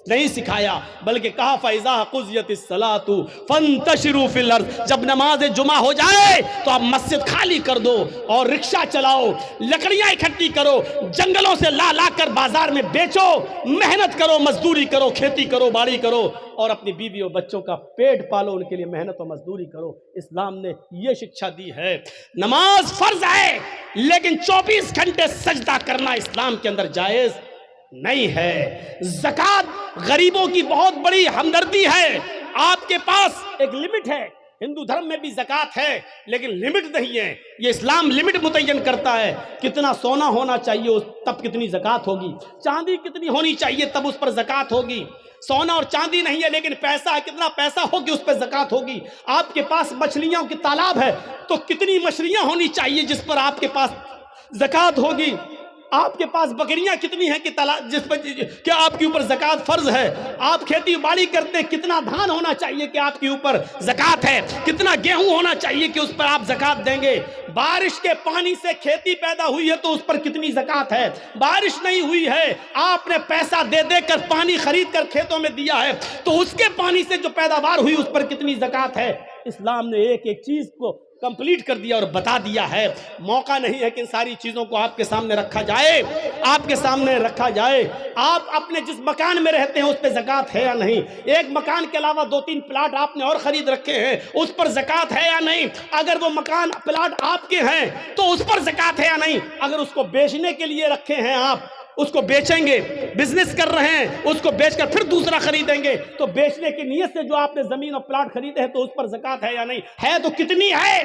نہیں سکھایا. بلکہ کہا فَإِذَا قُضِيَتِ الصَّلَاةُ فَانْتَشِرُوا فِي الْأَرْضِ, جب نماز جمعہ ہو جائے تو آپ مسجد خالی کر دو اور رکشہ چلاؤ, لکڑیاں اکٹھی کرو, جنگلوں سے لا کر بازار میں بیچو, محنت کرو, مزدوری کرو, کھیتی کرو, باڑی کرو, اور اپنی بیوی اور بچوں کا پیٹ پالو, ان کے لیے محنت و مزدوری کرو. اسلام نے یہ شکشا دی ہے. نماز فرض ہے, لیکن 24 گھنٹے سجدہ کرنا اسلام کے اندر جائز نہیں ہے. زکوٰۃ غریبوں کی بہت بڑی ہمدردی ہے. آپ کے پاس ایک لمٹ ہے, ہندو دھرم میں بھی زکوٰۃ ہے لیکن لمٹ نہیں ہے. یہ اسلام لمٹ متعین کرتا ہے. کتنا سونا ہونا چاہیے تب کتنی زکوٰۃ ہوگی, چاندی کتنی ہونی چاہیے تب اس پر زکوٰۃ ہوگی. سونا اور چاندی نہیں ہے لیکن پیسہ ہے, کتنا پیسہ ہوگی اس پہ زکوٰۃ ہوگی. آپ کے پاس مچھلیاں کی تالاب ہے تو کتنی مچھلیاں ہونی چاہیے جس پر آپ کے پاس زکوٰۃ ہوگی. آپ کے پاس بکریاں کتنی ہیں کہ جس پر کیا آپ کے اوپر زکوٰۃ فرض ہے. آپ کھیتی باڑی کرتے ہیں, کتنا دھان ہونا چاہیے کہ آپ کے اوپر زکوٰۃ ہے, کتنا گیہوں ہونا چاہیے کہ اس پر آپ زکوٰۃ دیں گے. بارش کے پانی سے کھیتی پیدا ہوئی ہے تو اس پر کتنی زکوٰۃ ہے. بارش نہیں ہوئی ہے, آپ نے پیسہ دے دے کر پانی خرید کر کھیتوں میں دیا ہے تو اس کے پانی سے جو پیداوار ہوئی اس پر کتنی زکوٰۃ ہے. اسلام نے ایک ایک چیز کو کمپلیٹ کر دیا اور بتا دیا ہے. موقع نہیں ہے کہ ان ساری چیزوں کو آپ کے سامنے رکھا جائے, آپ کے سامنے رکھا جائے. آپ اپنے جس مکان میں رہتے ہیں اس پہ زکوٰۃ ہے یا نہیں. ایک مکان کے علاوہ 2-3 پلاٹ آپ نے اور خرید رکھے ہیں, اس پر زکوٰۃ ہے یا نہیں. اگر وہ مکان پلاٹ آپ کے ہیں تو اس پر زکوٰۃ ہے یا نہیں. اگر اس کو بیچنے کے لیے رکھے ہیں, آپ اس کو بیچیں گے, بزنس کر رہے ہیں, اس کو بیچ کر پھر دوسرا خریدیں گے, تو بیچنے کی نیت سے جو آپ نے زمین اور پلاٹ خریدے ہیں تو اس پر زکوٰۃ ہے یا نہیں. ہے تو کتنی ہے.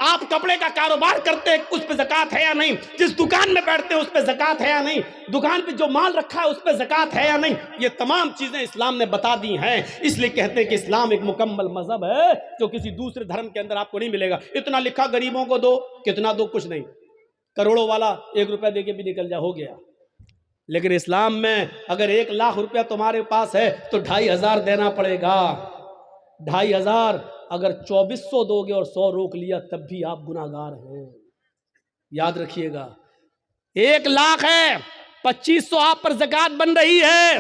آپ کپڑے کا کاروبار کرتے ہیں, اس پہ زکوٰۃ ہے یا نہیں. جس دکان میں بیٹھتے ہیں اس پہ زکوٰۃ ہے یا نہیں. دکان پہ جو مال رکھا ہے اس پہ زکوٰۃ ہے یا نہیں. یہ تمام چیزیں اسلام نے بتا دی ہیں. اس لیے کہتے ہیں کہ اسلام ایک مکمل مذہب ہے جو کسی دوسرے دھرم کے اندر آپ کو نہیں ملے گا. اتنا لکھا غریبوں کو دو, کتنا دو, کچھ نہیں. کروڑوں والا 1 روپیہ دے کے بھی نکل جا, ہو گیا. لیکن اسلام میں اگر 1 لاکھ روپیہ تمہارے پاس ہے تو 2500 دینا پڑے گا. 2500 اگر 2400 دو گے اور 100 روک لیا تب بھی آپ گناہگار ہیں. یاد رکھیے گا, 1 لاکھ ہے, 2500 آپ پر زکوٰۃ بن رہی ہے.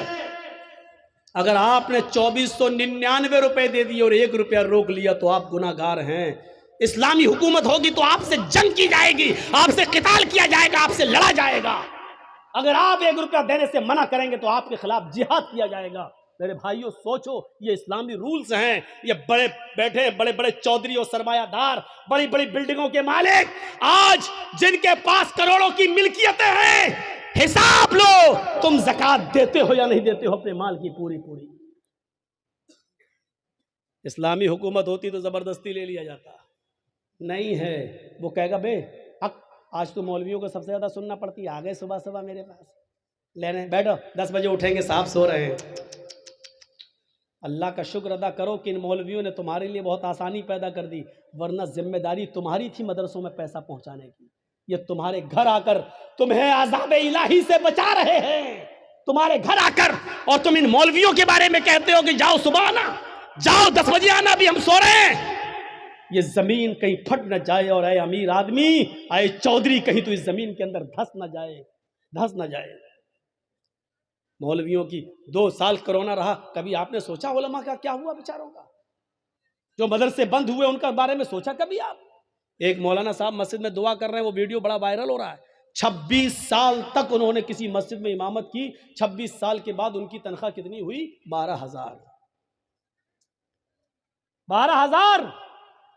اگر آپ نے 2499 روپے دے دیے اور 1 روپیہ روک لیا تو آپ گناہگار ہیں. اسلامی حکومت ہوگی تو آپ سے جنگ کی جائے گی, آپ سے قتال کیا جائے گا, آپ سے لڑا جائے گا. اگر آپ 1 روپیہ دینے سے منع کریں گے تو آپ کے خلاف جہاد کیا جائے گا. میرے بھائیوں سوچو, یہ اسلامی رولز ہیں. یہ بڑے بیٹھے بڑے بڑے چودھری اور سرمایہ دار, بڑی بڑی بلڈنگوں کے مالک, آج جن کے پاس کروڑوں کی ملکیتیں ہیں, حساب لو تم زکوٰۃ دیتے ہو یا نہیں دیتے ہو اپنے مال کی پوری. اسلامی حکومت ہوتی تو زبردستی لے لیا جاتا, نہیں ہے. وہ کہے گا بے آج تو مولویوں کو سب سے زیادہ سننا پڑتی ہے, آ گئے صبح میرے پاس لینے, بیٹھو 10 بجے اٹھیں گے, صاحب سو رہے ہیں. اللہ کا شکر ادا کرو کہ ان مولویوں نے تمہارے لیے بہت آسانی پیدا کر دی, ورنہ ذمہ داری تمہاری تھی مدرسوں میں پیسہ پہنچانے کی. یہ تمہارے گھر آ کر تمہیں عذاب الہی سے بچا رہے ہیں, تمہارے گھر آ کر. اور تم ان مولویوں کے بارے میں کہتے ہو کہ جاؤ صبح آنا, جاؤ 10 بجے آنا, بھی ہم سو رہے ہیں. یہ زمین کہیں پھٹ نہ جائے, اور اے امیر آدمی, اے چودھری, کہیں تو اس زمین کے اندر دھس نہ جائے. مولویوں کی 2 سال کرونا رہا, کبھی آپ نے سوچا علماء کا کیا ہوا بیچاروں کا, جو مدرسے بند ہوئے ان کا بارے میں سوچا کبھی آپ. ایک مولانا صاحب مسجد میں دعا کر رہے ہیں, وہ ویڈیو بڑا وائرل ہو رہا ہے. 26 سال تک انہوں نے کسی مسجد میں امامت کی. 26 سال کے بعد ان کی تنخواہ کتنی ہوئی؟ 12,000.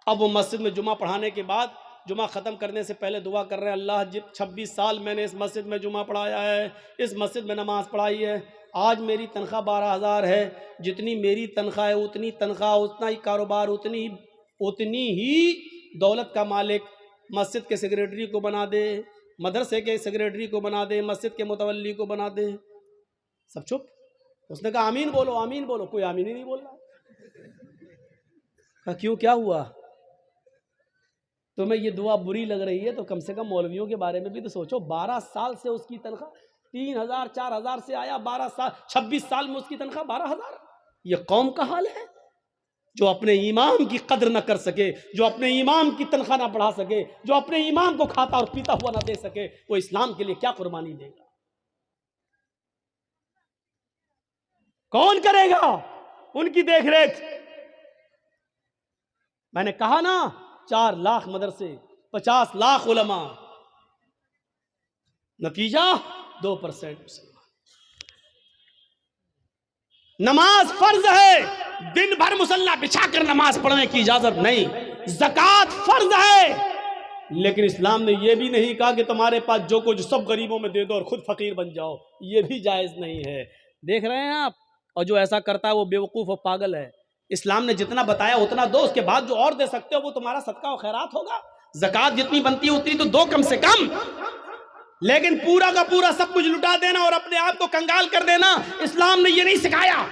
اب وہ مسجد میں جمعہ پڑھانے کے بعد, جمعہ ختم کرنے سے پہلے دعا کر رہے ہیں, اللہ جب 26 سال میں نے اس مسجد میں جمعہ پڑھایا ہے, اس مسجد میں نماز پڑھائی ہے, آج میری تنخواہ 12,000 ہے. جتنی میری تنخواہ ہے اتنی تنخواہ, اتنا ہی کاروبار, اتنی ہی دولت کا مالک مسجد کے سیکریٹری کو بنا دے, مدرسے کے سیکریٹری کو بنا دے, مسجد کے متولی کو بنا دے. سب چپ. اس نے کہا آمین بولو, آمین بولو. کوئی آمین ہی نہیں بول رہا. کہا کیوں, کیا ہوا؟ تمہیں یہ دعا بری لگ رہی ہے تو کم سے کم مولویوں کے بارے میں بھی تو سوچو. 12 سال سے اس کی تنخواہ 3,000 4,000 سے آیا, 12 سال 26 سال میں اس کی تنخواہ 12,000. یہ قوم کا حال ہے جو اپنے امام کی قدر نہ کر سکے, جو اپنے امام کی تنخواہ نہ بڑھا سکے, جو اپنے امام کو کھاتا اور پیتا ہوا نہ دے سکے, وہ اسلام کے لیے کیا قربانی دے گا؟ کون کرے گا ان کی دیکھ ریکھ؟ میں نے کہا نا, 4 لاکھ مدرسے, 50 لاکھ علماء, نتیجہ 2%. نماز فرض ہے, دن بھر مصلی بچھا کر نماز پڑھنے کی اجازت نہیں. زکوٰۃ فرض ہے, لیکن اسلام نے یہ بھی نہیں کہا کہ تمہارے پاس جو کچھ سب غریبوں میں دے دو اور خود فقیر بن جاؤ. یہ بھی جائز نہیں ہے. دیکھ رہے ہیں آپ, اور جو ایسا کرتا ہے وہ بیوقوف اور پاگل ہے. اسلام نے جتنا بتایا اتنا دو، اس کے بعد جو اور دے سکتے ہو وہ تمہارا صدقہ و خیرات ہوگا. زکوٰۃ جتنی بنتی ہے اتنی تو دو کم سے کم. لیکن پورا کا پورا سب کچھ لٹا دینا اور اپنے آپ کو کنگال کر دینا، اسلام نے یہ نہیں سکھایا.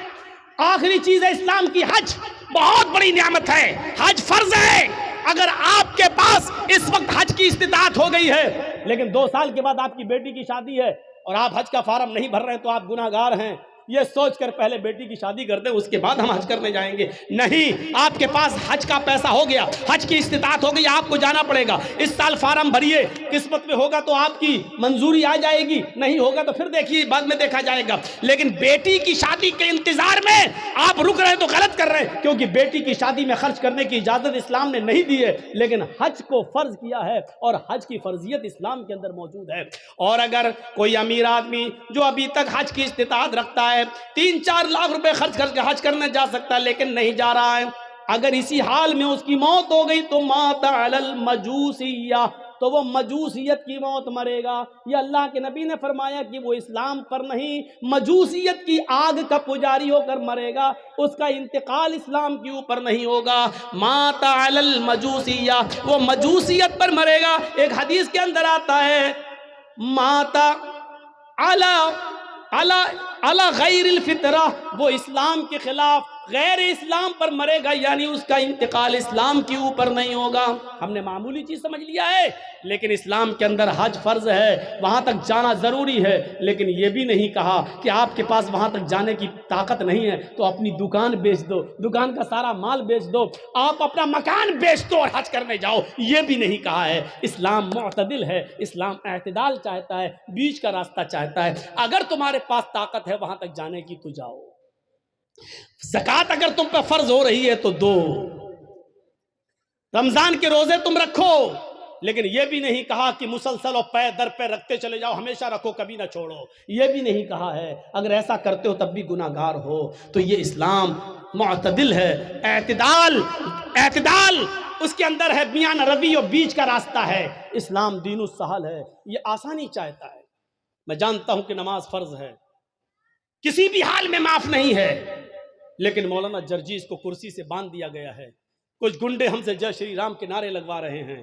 آخری چیز ہے اسلام کی حج، بہت بڑی نعمت ہے. حج فرض ہے. اگر آپ کے پاس اس وقت حج کی استطاعت ہو گئی ہے لیکن 2 سال کے بعد آپ کی بیٹی کی شادی ہے اور آپ حج کا فارم نہیں بھر رہے ہیں تو آپ گناہ گار ہیں. یہ سوچ کر پہلے بیٹی کی شادی کر دیں، اس کے بعد ہم حج کرنے جائیں گے. نہیں، آپ کے پاس حج کا پیسہ ہو گیا، حج کی استطاعت ہو گئی، آپ کو جانا پڑے گا. اس سال فارم بھریے، قسمت میں ہوگا تو آپ کی منظوری آ جائے گی، نہیں ہوگا تو پھر دیکھیے بعد میں دیکھا جائے گا. لیکن بیٹی کی شادی کے انتظار میں آپ رک رہے ہیں تو غلط کر رہے ہیں، کیونکہ بیٹی کی شادی میں خرچ کرنے کی اجازت اسلام نے نہیں دی ہے، لیکن حج کو فرض کیا ہے اور حج کی فرضیت اسلام کے اندر موجود ہے. اور اگر کوئی امیر آدمی جو ابھی تک حج کی استطاعت رکھتا ہے 3-4 لاکھ روپے خرچ کر کے حج کرنے جا سکتا ہے لیکن نہیں جا رہا ہے، اگر اسی حال میں اس کی موت ہو گئی تو مات علی المجوسیہ، تو وہ مجوسیت کی موت مرے گا. یہ اللہ کے نبی نے فرمایا کہ وہ اسلام پر نہیں، مجوسیت کی آگ کا پجاری ہو کر مرے گا، اس کا انتقال اسلام کے اوپر نہیں ہوگا. مات علی المجوسیہ، وہ مجوسیت پر مرے گا. ایک حدیث کے اندر آتا ہے مات علی غیر الفطرہ، وہ اسلام کے خلاف غیر اسلام پر مرے گا، یعنی اس کا انتقال اسلام کے اوپر نہیں ہوگا. ہم نے معمولی چیز سمجھ لیا ہے، لیکن اسلام کے اندر حج فرض ہے، وہاں تک جانا ضروری ہے. لیکن یہ بھی نہیں کہا کہ آپ کے پاس وہاں تک جانے کی طاقت نہیں ہے تو اپنی دکان بیچ دو، دکان کا سارا مال بیچ دو، آپ اپنا مکان بیچ دو اور حج کرنے جاؤ، یہ بھی نہیں کہا ہے. اسلام معتدل ہے، اسلام اعتدال چاہتا ہے، بیچ کا راستہ چاہتا ہے. اگر تمہارے پاس طاقت ہے وہاں تک جانے کی تو جاؤ. زکوٰۃ اگر تم پہ فرض ہو رہی ہے تو دو، رمضان کے روزے تم رکھو، لیکن یہ بھی نہیں کہا کہ مسلسل اور پے در پہ رکھتے چلے جاؤ، ہمیشہ رکھو کبھی نہ چھوڑو، یہ بھی نہیں کہا ہے. اگر ایسا کرتے ہو تب بھی گناہ گار ہو. تو یہ اسلام معتدل ہے، اعتدال اس کے اندر ہے، میان روی اور بیچ کا راستہ ہے. اسلام دین السہل ہے، یہ آسانی چاہتا ہے. میں جانتا ہوں کہ نماز فرض ہے، کسی بھی حال میں معاف نہیں ہے، لیکن مولانا جرجیز کو کرسی سے باندھ دیا گیا ہے. کچھ گنڈے ہم سے جے شری رام کے نعرے لگوا رہے ہیں،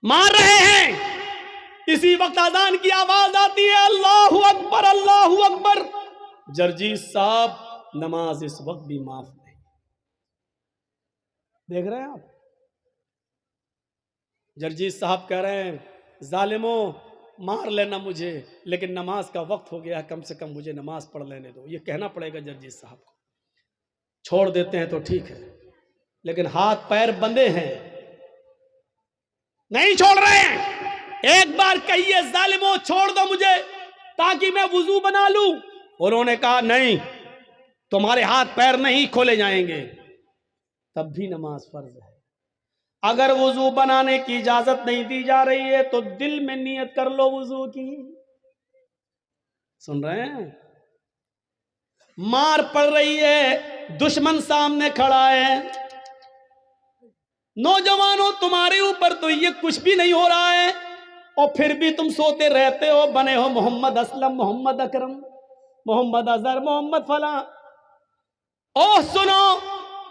مار رہے ہیں. اسی وقت اذان کی آواز آتی ہے اللہ اکبر اللہ اکبر. جرجیز صاحب نماز اس وقت بھی معاف نہیں. دیکھ رہے ہیں آپ، جرجیز صاحب کہہ رہے ہیں ظالموں مار لینا مجھے، لیکن نماز کا وقت ہو گیا، کم سے کم مجھے نماز پڑھ لینے دو. یہ کہنا پڑے گا جرجیز صاحب کو. چھوڑ دیتے ہیں تو ٹھیک ہے، لیکن ہاتھ پیر بندھے ہیں، نہیں چھوڑ رہے ہیں. ایک بار کہیے ظالموں چھوڑ دو مجھے تاکہ میں وضو بنا لوں. انہوں نے کہا نہیں، تمہارے ہاتھ پیر نہیں کھولے جائیں گے. تب بھی نماز فرض ہے. اگر وضو بنانے کی اجازت نہیں دی جا رہی ہے تو دل میں نیت کر لو وضو کی. سن رہے ہیں؟ مار پڑ رہی ہے، دشمن سامنے کھڑا ہے، نوجوانوں تمہارے اوپر تو یہ کچھ بھی نہیں ہو رہا ہے اور پھر بھی تم سوتے رہتے ہو، بنے ہو محمد اسلم، محمد اکرم، محمد اظہر، محمد فلاں. اوہ سنو،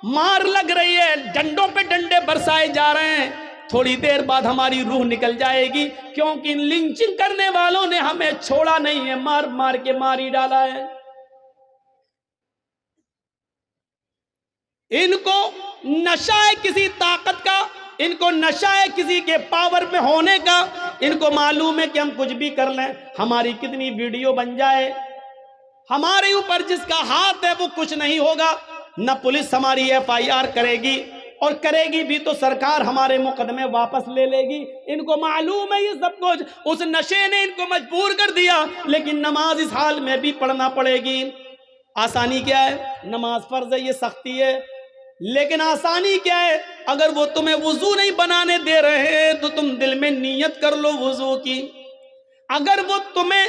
مار لگ رہی ہے، ڈنڈوں پہ ڈنڈے برسائے جا رہے ہیں، تھوڑی دیر بعد ہماری روح نکل جائے گی، کیونکہ ان لنچنگ کرنے والوں نے ہمیں چھوڑا نہیں ہے، مار مار کے مار ہی ڈالا ہے. ان کو نشہ ہے کسی طاقت کا، ان کو نشہ ہے کسی کے پاور میں ہونے کا. ان کو معلوم ہے کہ ہم کچھ بھی کر لیں، ہماری کتنی ویڈیو بن جائے، ہمارے اوپر جس کا ہاتھ ہے وہ کچھ نہیں ہوگا. نہ پولیس ہماری FIR کرے گی، اور کرے گی بھی تو سرکار ہمارے مقدمے واپس لے لے گی. ان کو معلوم ہے یہ سب کچھ، اس نشے نے ان کو مجبور کر دیا، لیکن نماز اس حال میں بھی پڑھنا پڑے گی. آسانی کیا ہے؟ نماز فرض ہے، یہ سختی ہے، لیکن آسانی کیا ہے؟ اگر وہ تمہیں وضو نہیں بنانے دے رہے ہیں تو تم دل میں نیت کر لو وضو کی. اگر وہ تمہیں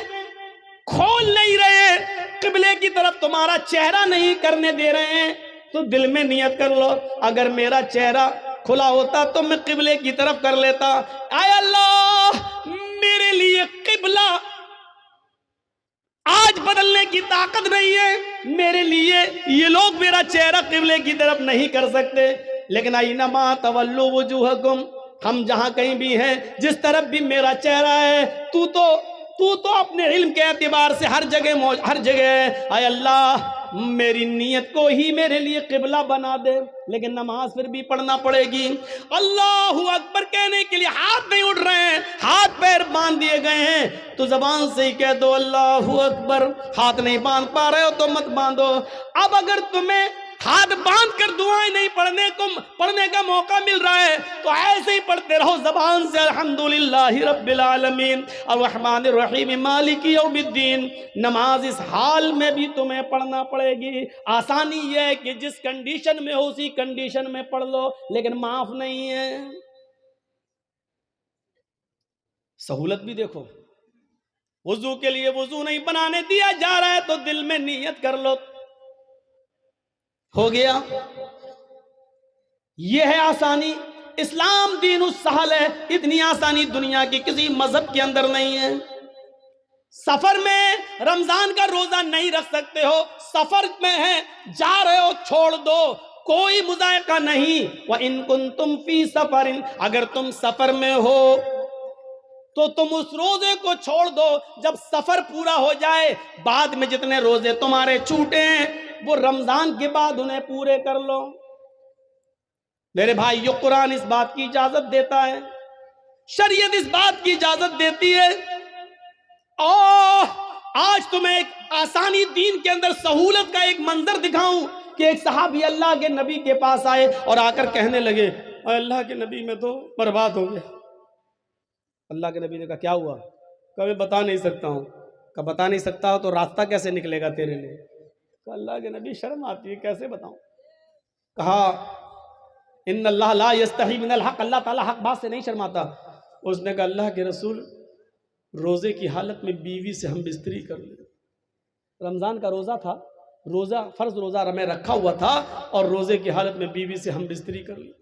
کھول نہیں رہے، قبلے کی طرف تمہارا چہرہ نہیں کرنے دے رہے ہیں تو دل میں نیت کر لو اگر میرا چہرہ کھلا ہوتا تو میں قبلے کی طرف کر لیتا. اے اللہ میرے لیے قبلہ آج بدلنے کی طاقت نہیں ہے، میرے لیے یہ لوگ میرا چہرہ قبلے کی طرف نہیں کر سکتے، لیکن اینما تولوا وجوہکم، ہم جہاں کہیں بھی ہیں، جس طرف بھی میرا چہرہ ہے، تو تو اپنے علم کے اعتبار سے ہر جگہ ہے۔ اے اللہ میری نیت کو ہی میرے لیے قبلہ بنا دے، لیکن نماز پھر بھی پڑھنا پڑے گی۔ اللہ اکبر کہنے کے لیے ہاتھ نہیں اٹھ رہے ہیں، ہاتھ پیر باندھ دیے گئے ہیں، تو زبان سے ہی کہہ دو اللہ اکبر۔ ہاتھ نہیں باندھ پا رہے ہو تو مت باندھو۔ اب اگر تمہیں ہاتھ باندھ کر دعائیں نہیں پڑھنے کا موقع مل رہا ہے تو ایسے ہی پڑھتے رہو زبان سے، الحمدللہ رب العالمین الرحمن الرحیم مالک یوم الدین۔ نماز اس حال میں بھی تمہیں پڑھنا پڑے گی۔ آسانی یہ ہے کہ جس کنڈیشن میں ہو اسی کنڈیشن میں پڑھ لو، لیکن معاف نہیں ہے۔ سہولت بھی دیکھو، وضو کے لیے وضو نہیں بنانے دیا جا رہا ہے تو دل میں نیت کر لو، ہو گیا۔ یہ ہے آسانی۔ اسلام دین السہل ہے، اتنی آسانی دنیا کی کسی مذہب کے اندر نہیں ہے۔ سفر میں رمضان کا روزہ نہیں رکھ سکتے ہو، سفر میں ہے، جا رہے ہو، چھوڑ دو، کوئی مذائقہ نہیں۔ وَإِن كُنتُمْ فِي سَفَرٍ، اگر تم سفر میں ہو تو تم اس روزے کو چھوڑ دو۔ جب سفر پورا ہو جائے، بعد میں جتنے روزے تمہارے چھوٹے ہیں وہ رمضان کے بعد انہیں پورے کر لو۔ میرے بھائی، یہ قرآن اس بات کی اجازت دیتا ہے، شریعت اس بات کی اجازت دیتی ہے۔ آج تمہیں ایک آسانی دین کے اندر سہولت کا ایک منظر دکھاؤں کہ ایک صحابی اللہ کے نبی کے پاس آئے اور آ کر کہنے لگے، اے اللہ کے نبی میں تو برباد ہو گیا۔ اللہ کے نبی نے کہا کیا ہوا؟ کہا میں بتا نہیں سکتا ہوں۔ کہا بتا نہیں سکتا ہو تو راستہ کیسے نکلے گا تیرے لیے؟ کہا اللہ کے نبی شرم آتی ہے، کیسے بتاؤں؟ کہا ان اللہ لا یستحی من الحق، اللہ تعالیٰ حق بات سے نہیں شرماتا۔ اس نے کہا اللہ کے رسول روزے کی حالت میں بیوی سے ہم بستری کر لیں۔ رمضان کا روزہ تھا، فرض روزہ میں رکھا ہوا تھا اور روزے کی حالت میں بیوی سے ہم بستری کر لیں۔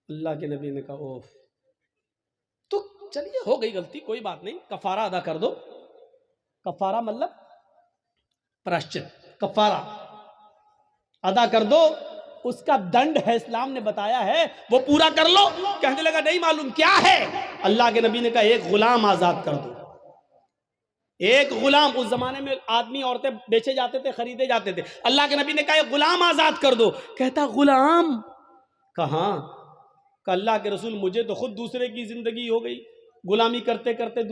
اللہ کے نبی نے کہا اوف، تو چلیے ہو گئی غلطی، کوئی بات نہیں، کفارہ ادا کر دو۔ کفارہ مطلب پراشچت، کفارہ ادا کر دو، اس کا دنڈ ہے، اسلام نے بتایا ہے، وہ پورا کر لو۔ کہنے لگا نہیں معلوم کیا ہے؟ اللہ کے نبی نے کہا ایک غلام آزاد کر دو۔ ایک غلام، اس زمانے میں آدمی عورتیں بیچے جاتے تھے، خریدے جاتے تھے، اللہ کے نبی نے کہا ایک غلام آزاد کر دو۔ کہتا غلام؟ کہاں؟ کہ اللہ کے رسول مجھے تو خود دوسرے کی زندگی ہو گئی، غلامی کرتے کرتے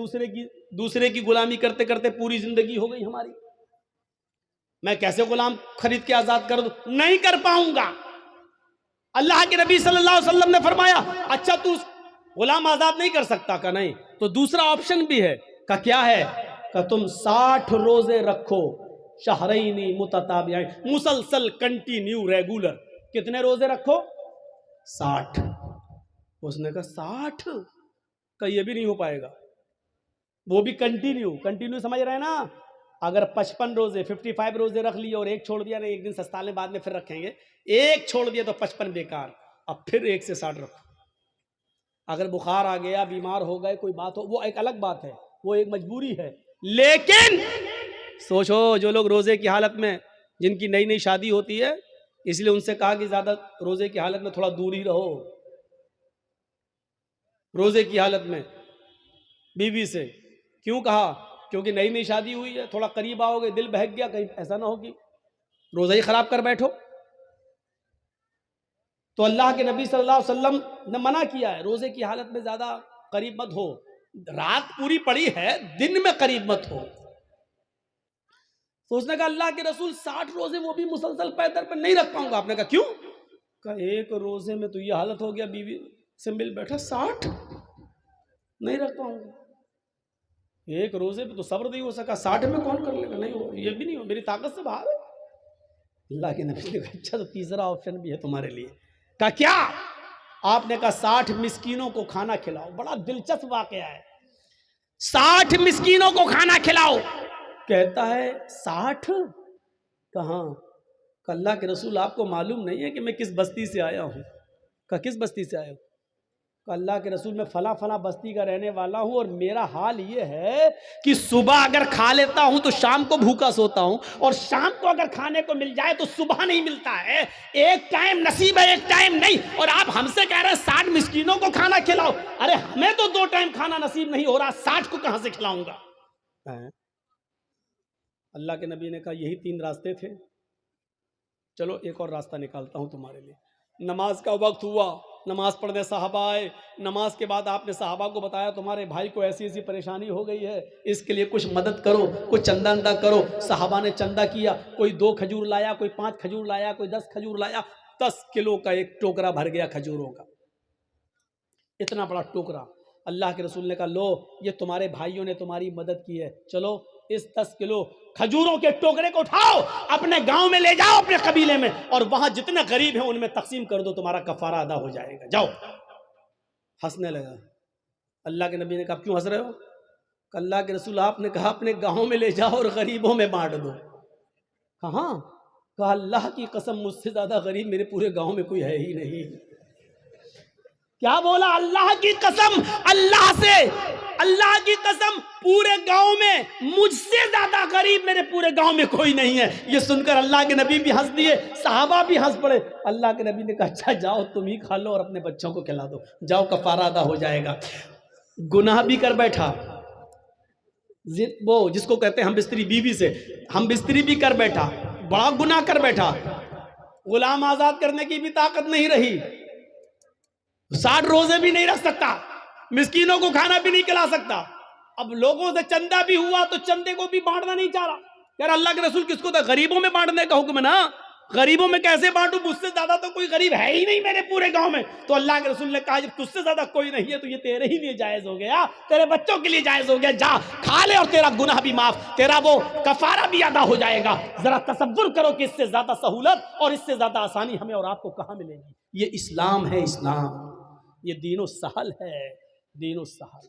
دوسرے کی غلامی کرتے کرتے پوری زندگی ہو گئی ہماری، میں کیسے غلام خرید کے آزاد کر دوں؟ نہیں کر پاؤں گا۔ اللہ کے نبی صلی اللہ علیہ وسلم نے فرمایا اچھا تو غلام آزاد نہیں کر سکتا؟ کہ نہیں، تو دوسرا آپشن بھی ہے۔ کہ کیا ہے؟ کہ تم 60 روزے رکھو، شہرین متتابعین، مسلسل، کنٹینیو، ریگولر۔ کتنے روزے رکھو؟ 60۔ اس نے کہا 60؟ کہ یہ بھی نہیں ہو پائے گا، وہ بھی کنٹینیو سمجھ رہے ہیں نا؟ اگر 55 روزے 55 روزے رکھ لیے اور ایک چھوڑ دیا، نہیں ایک دن سستا لیں بعد میں پھر رکھیں گے، ایک چھوڑ دیا تو 55 بیکار، اب پھر 1 سے 60 رکھو۔ اگر بخار آ گیا، بیمار ہو گئے، کوئی بات ہو، وہ ایک الگ بات ہے، وہ ایک مجبوری ہے۔ لیکن سوچو جو لوگ روزے کی حالت میں، جن کی نئی شادی ہوتی ہے، اس لیے ان سے کہا کہ زیادہ روزے کی حالت میں تھوڑا دور ہی رہو، روزے کی حالت میں بیوی سے۔ کیوں کہا؟ کیونکہ نئی شادی ہوئی ہے، تھوڑا قریب آؤ گے، دل بہک گیا، کہیں ایسا نہ ہو کہ روزہ ہی خراب کر بیٹھو۔ تو اللہ کے نبی صلی اللہ علیہ وسلم نے منع کیا ہے، روزے کی حالت میں زیادہ قریب مت ہو، رات پوری پڑی ہے، دن میں قریب مت ہو۔ تو اس نے کہا اللہ کے رسول 60 روزے وہ بھی مسلسل پیدر پر نہیں رکھ پاؤں گا۔ آپ نے کہا کیوں؟ کہا ایک روزے میں تو یہ حالت ہو گیا، بیوی سے مل بیٹھا، 60 نہیں رکھ پاؤں گا۔ ایک روزے پہ تو صبر نہیں ہو سکا، 60 میں کون کر لے گا؟ نہیں ہو، یہ بھی نہیں ہو، میری طاقت سے باہر ہے۔ اللہ کے نبی نے کہا اچھا تو تیسرا آپشن بھی ہے تمہارے لیے۔ کہا کیا؟ آپ نے کہا 60 مسکینوں کو کھانا کھلاؤ۔ بڑا دلچسپ واقعہ ہے، 60 مسکینوں کو کھانا کھلاؤ۔ کہتا ہے 60؟ کہاں؟ کہ اللہ کے رسول آپ کو معلوم نہیں ہے کہ میں کس بستی سے آیا ہوں؟ کہا کس بستی سے آیا ہوں؟ کہ اللہ کے رسول میں فلاں فلاں بستی کا رہنے والا ہوں اور میرا حال یہ ہے کہ صبح اگر کھا لیتا ہوں تو شام کو بھوکا سوتا ہوں، اور شام کو اگر کھانے کو مل جائے تو صبح نہیں ملتا ہے، ایک ٹائم نصیب ہے ایک ٹائم نہیں، اور آپ ہم سے کہہ رہے ہیں 60 مسکینوں کو کھانا کھلاؤ، ارے ہمیں تو 2 ٹائم کھانا نصیب نہیں ہو رہا، 60 کو کہاں سے کھلاؤں گا؟ اللہ کے نبی نے کہا یہی 3 راستے تھے، چلو ایک اور راستہ نکالتا ہوں تمہارے لیے۔ نماز کا وقت ہوا، نماز پڑھنے صحابہ آئے، نماز کے بعد آپ نے صحابہ کو بتایا تمہارے بھائی کو ایسی ایسی پریشانی ہو گئی ہے، اس کے لیے کچھ مدد کرو، کچھ چندہ اندہ کرو۔ صحابہ نے چندہ کیا، کوئی 2 کھجور لایا، کوئی 5 کھجور لایا، کوئی 10 کھجور لایا، 10 کلو کا ایک ٹوکرا بھر گیا کھجوروں کا، اتنا بڑا ٹوکرا۔ اللہ کے رسول نے کہا لو یہ تمہارے بھائیوں نے تمہاری مدد کی ہے، چلو اس 10 کلو کھجوروں کے ٹوکرے کو اٹھاؤ، اپنے گاؤں میں لے جاؤ، اپنے قبیلے میں، اور وہاں جتنے غریب ہیں ان میں تقسیم کر دو، تمہارا کفارہ ادا ہو جائے گا، جاؤ۔ ہنسنے لگا۔ اللہ کے نبی نے کہا کیوں ہنس رہے ہو؟ کہ اللہ کے رسول آپ نے کہا اپنے گاؤں میں لے جاؤ اور غریبوں میں بانٹ دو۔ کہاں؟ کہا اللہ کی قسم مجھ سے زیادہ غریب میرے پورے گاؤں میں کوئی ہے ہی نہیں۔ کیا بولا؟ اللہ کی قسم، اللہ سے، اللہ کی قسم پورے گاؤں میں مجھ سے زیادہ غریب میرے پورے گاؤں میں کوئی نہیں ہے۔ یہ سن کر اللہ کے نبی بھی ہنس دیے، صحابہ بھی ہنس پڑے۔ اللہ کے نبی نے کہا اچھا جاؤ تم ہی کھا لو اور اپنے بچوں کو کھلا دو، جاؤ کفارہ ادا ہو جائے گا۔ گناہ بھی کر بیٹھا، وہ جس کو کہتے ہیں ہم بستری بیوی سے ہم بستری بھی کر بیٹھا، بڑا گناہ کر بیٹھا، غلام آزاد کرنے کی بھی طاقت نہیں رہی، 60 روزے بھی نہیں رکھ سکتا، مسکینوں کو کھانا بھی نہیں کھلا سکتا۔ اب لوگوں سے چندہ بھی ہوا تو چندے کو بھی بانٹنا نہیں چاہ رہا، یار اللہ کے رسول کس کو تھا؟ غریبوں میں بانٹنے کا حکم ہے نا، غریبوں میں کیسے بانٹوں؟ مجھ سے زیادہ تو کوئی غریب ہے ہی نہیں میرے پورے گاؤں میں۔ تو اللہ کے رسول نے کہا جب تجھ سے زیادہ کوئی نہیں ہے تو یہ تیرے ہی لیے جائز ہو گیا، تیرے بچوں کے لیے جائز ہو گیا، جا کھا لے اور تیرا گناہ بھی معاف، تیرا وہ کفارہ بھی ادا ہو جائے گا۔ ذرا تصور کرو کہ اس سے زیادہ سہولت اور اس سے زیادہ آسانی ہمیں اور آپ کو کہاں ملے گی؟ یہ اسلام ہے، اسلام، یہ دین و سہل ہے، دین و سہل۔